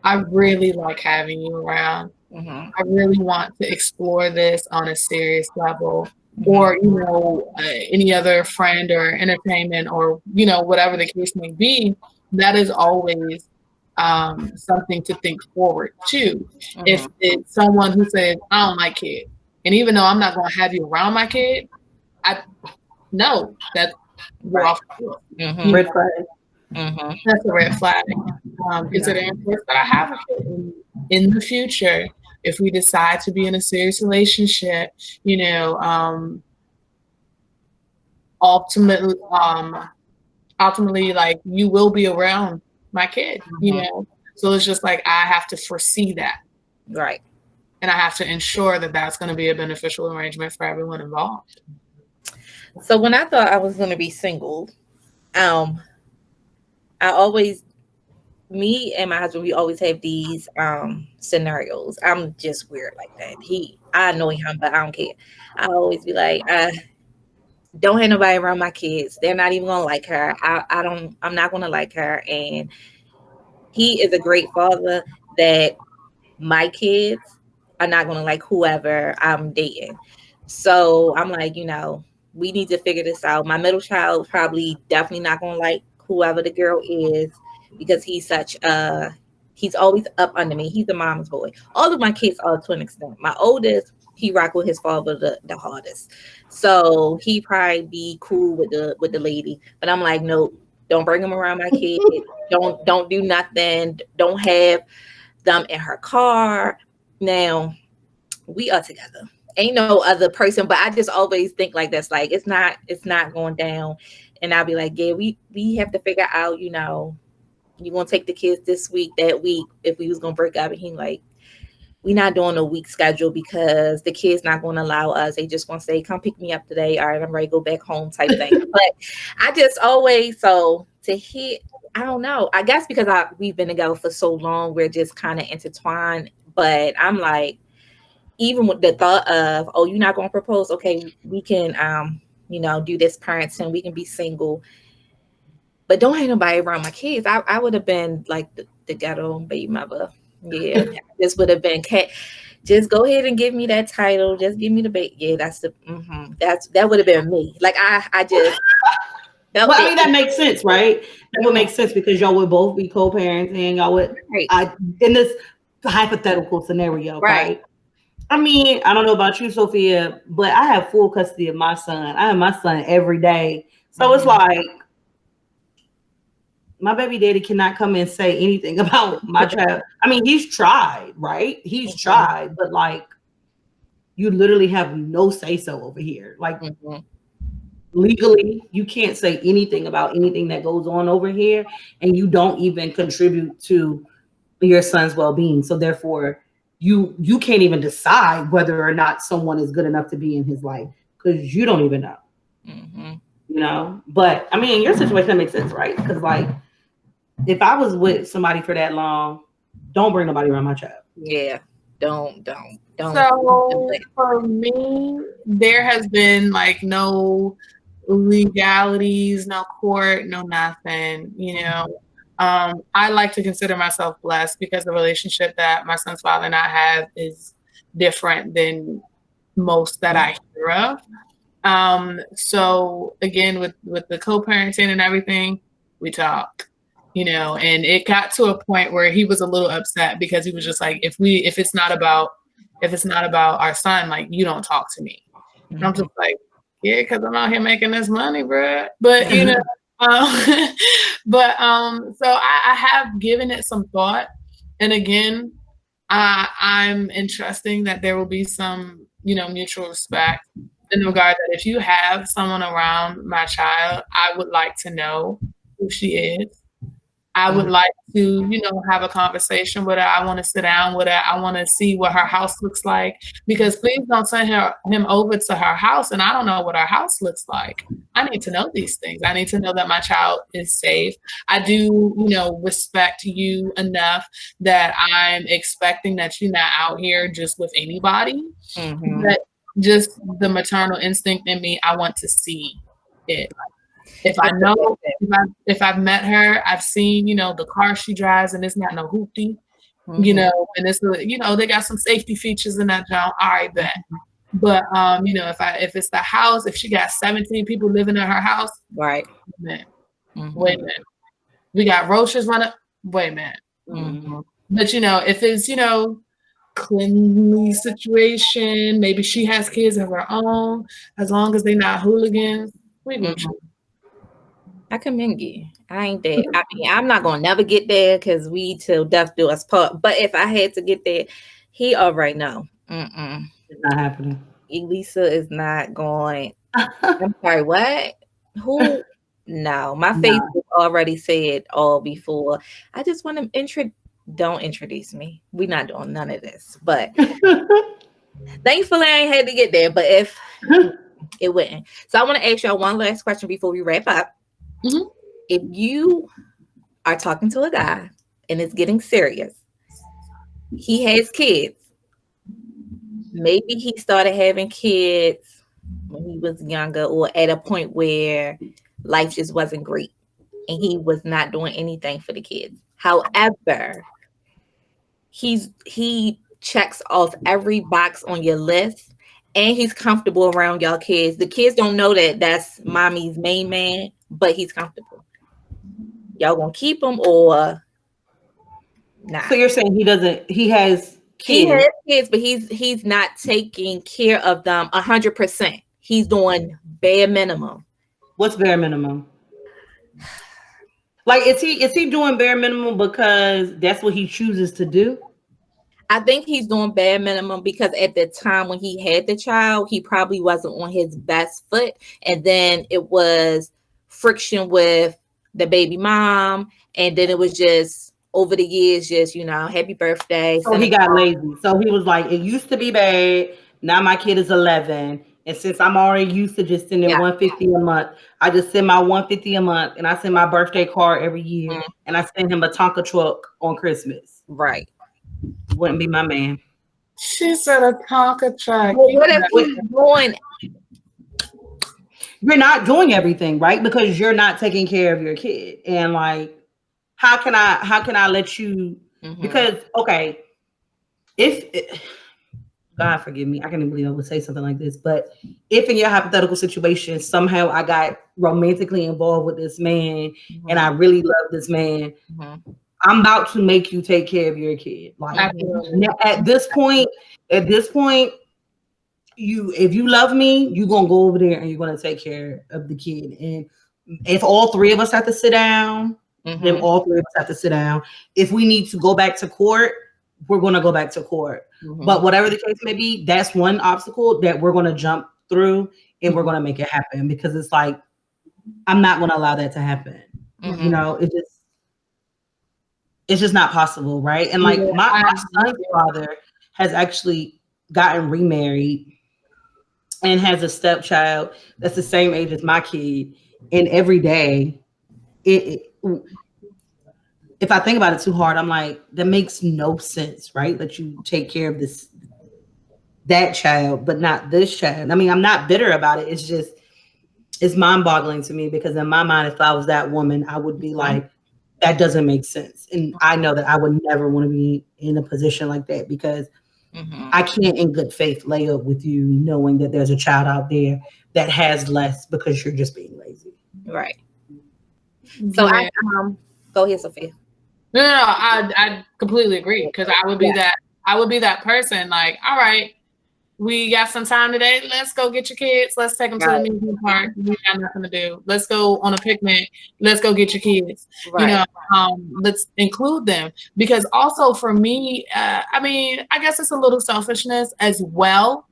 I really like having you around. I really want to explore this on a serious level, or, any other friend or entertainment or, whatever the case may be. That is always something to think forward to. If it's someone who says, I don't like kids, and even though I'm not going to have you around my kid, no, that's off. Red flag. That's a red flag. Considering that I have a kid in the future, if we decide to be in a serious relationship, ultimately, like, you will be around my kid, So it's just like I have to foresee that, right, and I have to ensure that that's going to be a beneficial arrangement for everyone involved. So when I thought I was going to be single, I always, me and my husband, we always have these scenarios. I'm just weird like that. I annoy him, but I don't care. I always be like, don't have nobody around my kids. They're not even gonna like her. I'm not gonna like her. And he is a great father that my kids are not gonna like whoever I'm dating. So I'm like, we need to figure this out. My middle child probably definitely not gonna like whoever the girl is, because he's always up under me. He's a mama's boy. All of my kids are to an extent. My oldest, he rock with his father the hardest. So he probably be cool with the lady. But I'm like, nope, don't bring him around my kid. Don't do nothing. Don't have them in her car. Now we are together. Ain't no other person, but I just always think like that's like it's not going down. And I'll be like, yeah, we have to figure out, you gonna take the kids this week, that week, if we was gonna break up. And he like, we not doing a week schedule because the kids not gonna allow us. They just gonna say, come pick me up today. All right, I'm ready to go back home type thing. But I just always, so to hit, I don't know. I guess because we've been together for so long, we're just kind of intertwined. But I'm like, even with the thought of, oh, you're not going to propose, okay, we can do this parenting, we can be single, but don't have nobody around my kids. I would have been like the ghetto baby mother. Yeah, this would have been cat. Just go ahead and give me that title. Just give me the baby. Yeah, that would have been me. Like I just felt Well, I it. mean, that makes sense, right? That would make sense because y'all would both be co-parents and y'all would, Right, in this hypothetical scenario, right. right? I mean, I don't know about you, Sophia, but I have full custody of my son. I have my son every day. So it's Mhm. like my baby daddy cannot come and say anything about my child. I mean, he's tried, right? He's Mhm. tried, but like you literally have no say so over here. Like Mhm. legally, you can't say anything about anything that goes on over here, and you don't even contribute to your son's well-being. So therefore, you can't even decide whether or not someone is good enough to be in his life because you don't even know, Mhm. you know. But I mean, in your situation, that makes sense, right? Because like, if I was with somebody for that long, don't bring nobody around my child. Yeah. Don't. So for me, there has been like no legalities, no court, no nothing, you know. I like to consider myself blessed because the relationship that my son's father and I have is different than most that I hear of. So again, with the co-parenting and everything, we talk, you know, and it got to a point where he was a little upset because he was just like, if it's not about our son, like you don't talk to me. And I'm Mhm. just like, yeah, because I'm out here making this money, bruh. But you know, um, so I have given it some thought, and again, I'm entrusting that there will be some, you know, mutual respect in regard that if you have someone around my child, I would like to know who she is. I would like to, you know, have a conversation with her. I want to sit down with her. I want to see what her house looks like. Because please don't send him over to her house and I don't know what her house looks like. I need to know these things. I need to know that my child is safe. I do, you know, respect you enough that I'm expecting that you're not out here just with anybody. Mhm. But just the maternal instinct in me, I want to see it. If I I get know, that. if I've met her, I've seen, you know, the car she drives and it's not no hoopty, you Mhm. know, and it's, you know, they got some safety features in that joint. All right, bet. But, you know, if it's the house, if she got 17 people living in her house, Right. man, wait a Mhm. minute. We got roaches running. Wait a minute. Mhm. But, you know, if it's, you know, cleanly situation, maybe she has kids of her own, as long as they're not hooligans, we Gucci. Mhm. I commend you. I ain't that. I mean, I'm not gonna never get there because we till death do us part. But if I had to get there, he already know. Mm-mm. It's not happening. Elisa is not going. I'm sorry. What? Who? No, my face No. was already said all before. I just want to Don't introduce me. We're not doing none of this. But thankfully, I ain't had to get there. But if it wouldn't, so I want to ask y'all one last question before we wrap up. Mhm. If you are talking to a guy and it's getting serious, he has kids. Maybe he started having kids when he was younger or at a point where life just wasn't great and he was not doing anything for the kids. However, he checks off every box on your list and he's comfortable around y'all kids. The kids don't know that that's mommy's main man, but he's comfortable. Y'all gonna keep him or So not? you're saying he has He has kids. kids, but he's not taking care of them 100%. He's doing bare minimum. What's bare minimum? Like, is he doing bare minimum because that's what he chooses to do? I think he's doing bare minimum because at the time when he had the child, he probably wasn't on his best foot, and then it was friction with the baby mom, and then it was just over the years, just happy birthday, So send a he got card. lazy. So he was like, it used to be bad. Now my kid is 11. And since I'm already used to just sending Yeah, 150 a month, I just send my 150 a month and I send my birthday card every year mm, and I send him a Tonka truck on Christmas. right. Wouldn't be my man. She said a Tonka truck. Well, You what if got Wait, he's doing? you're not doing everything, right? Because you're not taking care of your kid. And like, how can I let you, Mm-hmm. because okay, if God forgive me, I can't even believe I would say something like this, but if in your hypothetical situation somehow I got romantically involved with this man and I Mm-hmm. really love this man, Mm-hmm. I'm about to make you take care of your kid. Like Mm-hmm. absolutely. at this point, at this point, you if you love me, you're gonna go over there and you're gonna take care of the kid. And if all three of us have to sit down, then Mm-hmm. all three of us have to sit down. If we need to go back to court, we're gonna go back to court. Mm-hmm. But whatever the case may be, that's one obstacle that we're gonna jump through and we're Mhm. gonna make it happen because it's like I'm not gonna allow that to happen. You Mm-hmm. Mhm. know, it's just not possible, right? And like Yeah, my son's yeah. father has actually gotten remarried and has a stepchild that's the same age as my kid. And every day, it if I think about it too hard, I'm like, that makes no sense, right? That you take care of that child, but not this child. I mean, I'm not bitter about it. It's just it's mind boggling to me because in my mind, if I was that woman, I would be like, that doesn't make sense. And I know that I would never want to be in a position like that because Mm-hmm. I can't in good faith lay up with you knowing that there's a child out there that has less because you're just being lazy. Right. So I Yeah. go ahead, Sophia. No, no, no, I completely agree because I would be Yeah. that person. Like, all right, we got some time today. Let's go get your kids. Let's take them to the Right. amusement park. We got nothing to do. Let's go on a picnic. Let's go get your kids. You Right. know, let's include them because also for me, I mean, I guess it's a little selfishness as well,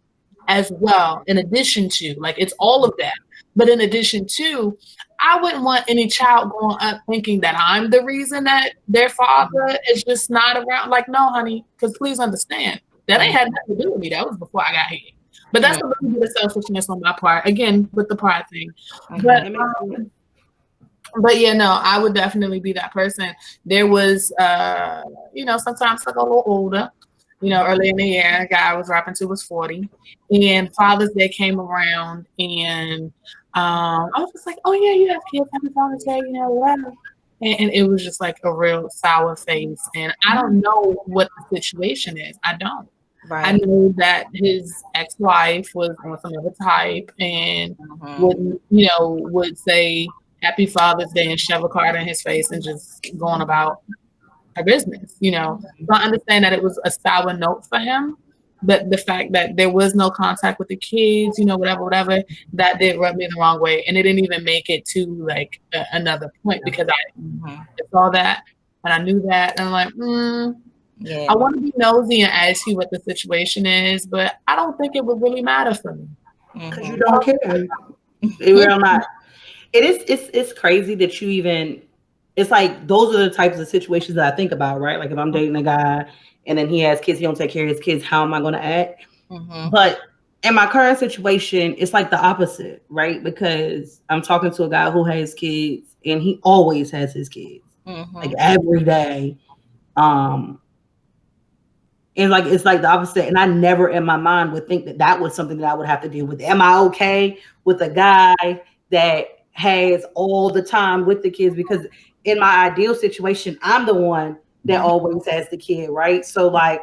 in addition to, like, it's all of that. But in addition to, I wouldn't want any child growing up thinking that I'm the reason that their father is just not around. Like, no, honey, because please understand, that ain't had nothing to do with me. That was before I got here. But that's a little bit of selfishness on my part, again, with the pride thing. Mm-hmm. But That makes sense. yeah, no, I would definitely be that person. There was, sometimes I got a little older. Early in the year, a guy I was rapping to was 40, and Father's Day came around, and I was just like, "Oh yeah, you have kids, happy Father's Day, whatever." And it was just like a real sour face, and I don't know what the situation is. I don't. I Right. know that his ex-wife was on some other type and Mm-hmm. would say Happy Father's Day and shove a card in his face and just going about her business. So I understand that it was a sour note for him, but the fact that there was no contact with the kids, whatever, whatever, that did rub me the wrong way. And it didn't even make it to like another point because Mm-hmm. I saw that and I knew that. And I'm like, Yeah. I want to be nosy and ask you what the situation is, but I don't think it would really matter for me. Because you Mm-hmm. don't care. It will not. It is. It's crazy that you even. It's like those are the types of situations that I think about, right? Like if I'm dating a guy and then he has kids, he don't take care of his kids. How am I going to act? Mm-hmm. But in my current situation, it's like the opposite, right? Because I'm talking to a guy who has kids and he always has his kids, like Mm-hmm. every day. Um, and like it's like the opposite. And I never in my mind would think that that was something that I would have to deal with. Am I okay with a guy that has all the time with the kids? Because in my ideal situation, I'm the one that Mm-hmm. always has the kid, right? So like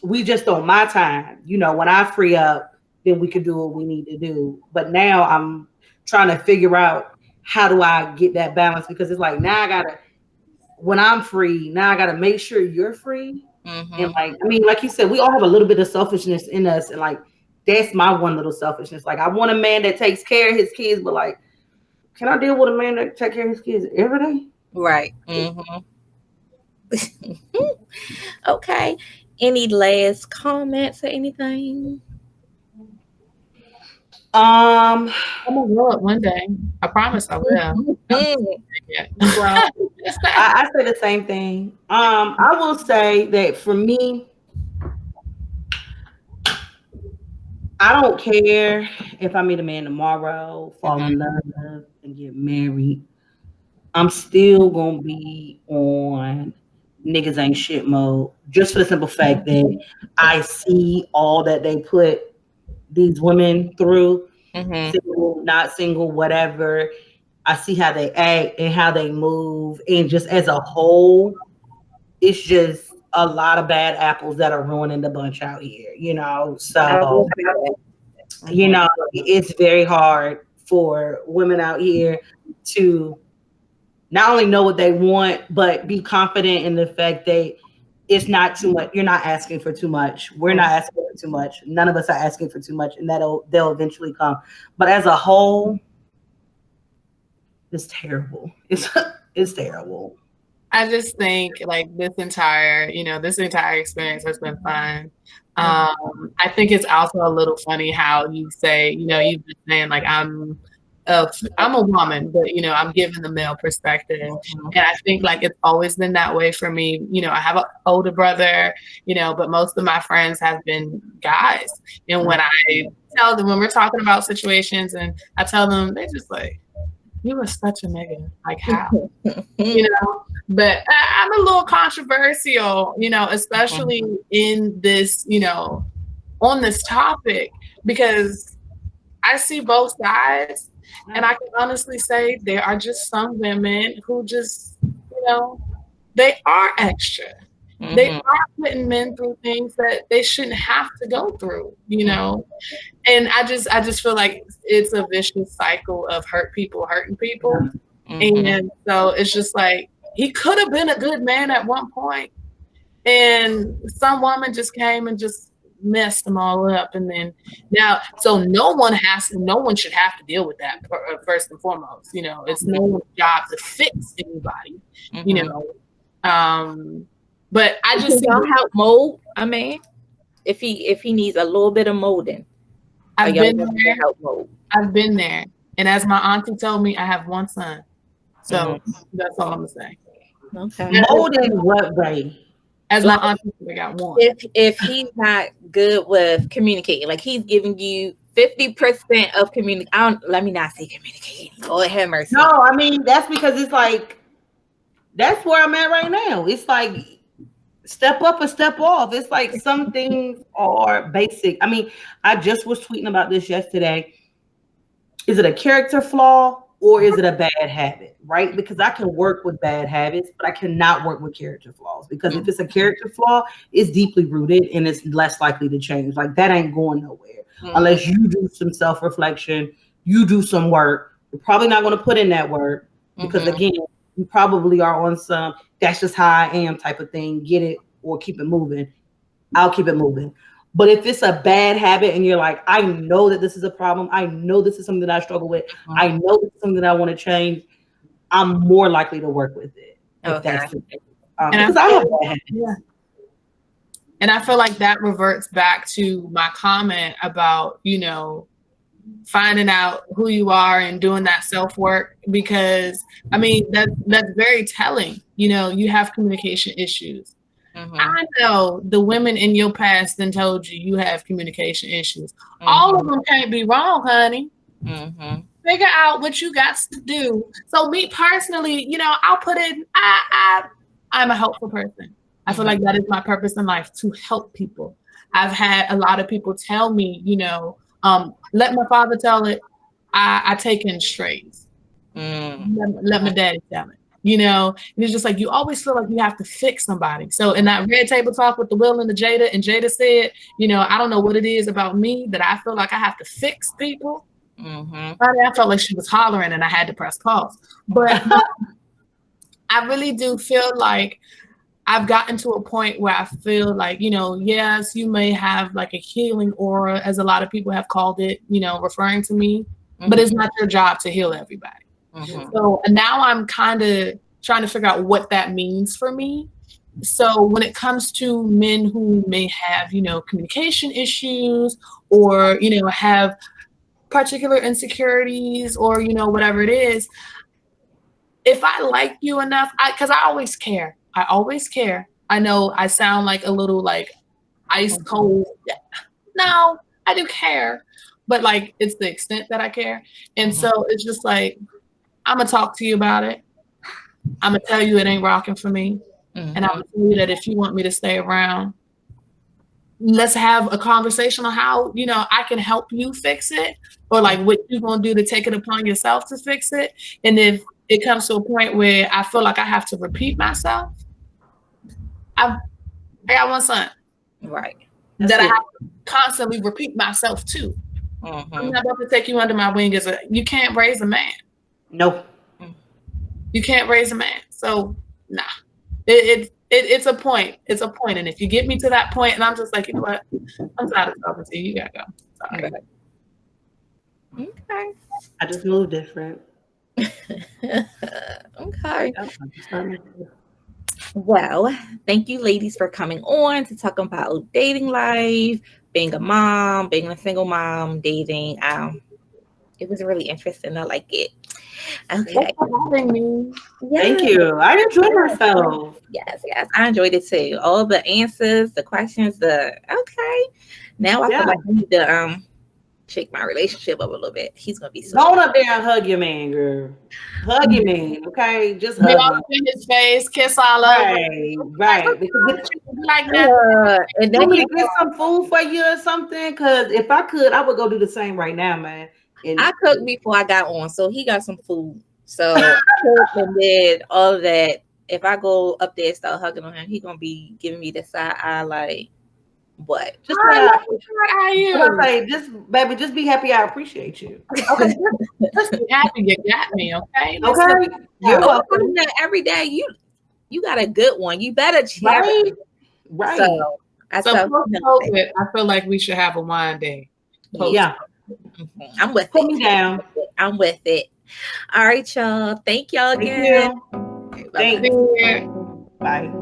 we just on my time, when I free up, then we can do what we need to do. But now I'm trying to figure out how do I get that balance because it's like now I gotta when I'm free, now I gotta make sure you're free. And Mm-hmm. like, I mean, like you said, we all have a little bit of selfishness in us, and like that's my one little selfishness. Like I want a man that takes care of his kids, but like, can I deal with a man that take care of his kids every day? Right. Mm-hmm. Okay. Any last comments or anything? Um, I'm gonna grow up one day. I promise I will. I'm just Mm-hmm. yet. well, I say the same thing. I will say that for me, I don't care if I meet a man tomorrow, fall in love, and get married. I'm still gonna be on niggas ain't shit mode, just for the simple fact that I see all that they put these women through, Mhm. single, not single, whatever. I see how they act and how they move, and just as a whole, it's just a lot of bad apples that are ruining the bunch out here, you know. So, Okay. you Mhm. know, it's very hard for women out here to not only know what they want, but be confident in the fact that it's not too much. You're not asking for too much. We're not asking for too much. None of us are asking for too much, and they'll eventually come. But as a whole, it's terrible. It's terrible. I just think like this entire experience has been fun. Mhm. I think it's also a little funny how you say, you've been saying like I'm a woman, but I'm giving the male perspective, and I think like it's always been that way for me. I have an older brother, but most of my friends have been guys, and when I tell them when we're talking about situations, and I tell them, they're just like, "You were such a nigga, like how?" you know but I'm a little controversial, especially in this, on this topic, because I see both sides, and I can honestly say there are just some women who just, you know, they are extra. They Mhm. are putting men through things that they shouldn't have to go through. And I just feel like it's a vicious cycle of hurt people hurting people. Mhm. And so it's just like he could have been a good man at one point, and some woman just came and just messed them all up. And then now, so no one should have to deal with that first and foremost. It's no one's job to fix anybody. You Mhm. know, but I just Can see. y'all help mold a man if he needs a little bit of molding? Are I've y'all been willing to there. help mold? I've been there. And as my auntie told me, I have one son. So Mhm. that's all I'm gonna say. Okay. Mold in what way? As my Like auntie said, I got one. if he's not good with communicating, like he's giving you 50% of communicate. I don't let me not say communicating. Lord have No, mercy. I mean that's because it's like that's where I'm at right now. It's like step up or step off. It's like some things are basic. I mean, I just was tweeting about this yesterday. Is it a character flaw or is it a bad habit? Right? Because I can work with bad habits, but I cannot work with character flaws. Because if it's a character flaw, it's deeply rooted and it's less likely to change. Like that ain't going nowhere Mhm. unless you do some self reflection, you do some work. You're probably not going to put in that work because Mhm. again, you probably are on some that's just how I am type of thing. Get it or keep it moving. I'll keep it moving. But if it's a bad habit and you're like, I know that this is a problem, I know this is something that I struggle with, I know this is something that I want to change, I'm more likely to work with it if Okay. that's the case. And I Because I have feel, bad yeah. habits. And I feel like that reverts back to my comment about, finding out who you are and doing that self work, because I mean that's very telling. You have communication issues. Mhm. I know the women in your past then told you have communication issues. All of Mhm. them can't be wrong, honey. Mhm. Figure out what you got to do. So me personally, I'll put in. I'm a helpful person. I feel Mhm. like that is my purpose in life, to help people. I've had a lot of people tell me, let my father tell it. I take in strays. Mm. Let my daddy tell it. And it's just like you always feel like you have to fix somebody. So in that red table talk with the Will and the Jada, and Jada said, I don't know what it is about me that I feel like I have to fix people. Mhm. I felt like she was hollering and I had to press pause. But I really do feel like I've gotten to a point where I feel like, yes, you may have like a healing aura, as a lot of people have called it, referring to me, but it's Mhm. not your job to heal everybody. Mhm. So now I'm kind of trying to figure out what that means for me. So when it comes to men who may have, communication issues, or, have particular insecurities, or, whatever it is, if I like you enough, because I always care. I always care. I know I sound like a little like ice Mhm. cold. No, I do care, but like it's the extent that I care. And Mhm. so it's just like, I'm gonna talk to you about it. I'm gonna tell you it ain't rocking for me. And I Mhm. would tell you that if you want me to stay around, let's have a conversation on how, I can help you fix it, or like what you're going to do to take it upon yourself to fix it. And if it comes to a point where I feel like I have to repeat myself, I, I got one son Right. That's that I have it. to constantly repeat myself to. I'm Mhm. not about to take you under my wing you can't raise a man. Nope. You can't raise a man. So nah. It's a point. It's a point. And if you get me to that point and I'm just like, you know what? I'm tired of talking to you. You gotta go. Sorry. Right. Okay. I just move different. Okay. Yep, I just start moving. Well, thank you, ladies, for coming on to talk about dating life, being a mom, being a single mom, dating. It was really interesting. I like it. Thanks Okay. for having me. Thank Yes. you. I enjoyed myself. Yes. Yes. I enjoyed it too. All the answers, the questions, okay. Now I feel Yeah. like I need to shake my relationship up a little bit. He's gonna be so Go on up there and hug your man, girl. Hug your man, okay? Just Be hug all him. up in his face, kiss all over. Right, Like, right. what's Because wrong if with you? Be like, man, and you then want me he to get some food for you or something, because if I could, I would go do the same right now, man. And I cooked before I got on, so he got some food. So I cooked and did all of that. If I go up there and start hugging on him, he gonna be giving me the side eye like what? just hi, say, what are what I you? say, just baby, just be happy. I appreciate you. Okay, just be happy you got me, okay? Listen, Okay, you're yeah. Oh, I'm welcome. not every day. You got a good one. You better cherish. Right, So right. I So tell post him, COVID, I feel like we should have a wine day. Post. Yeah, I'm with put it. me down. I'm with it. All right, y'all. Thank y'all Thank again. you. Okay, bye bye. Thanks. Yeah. Bye.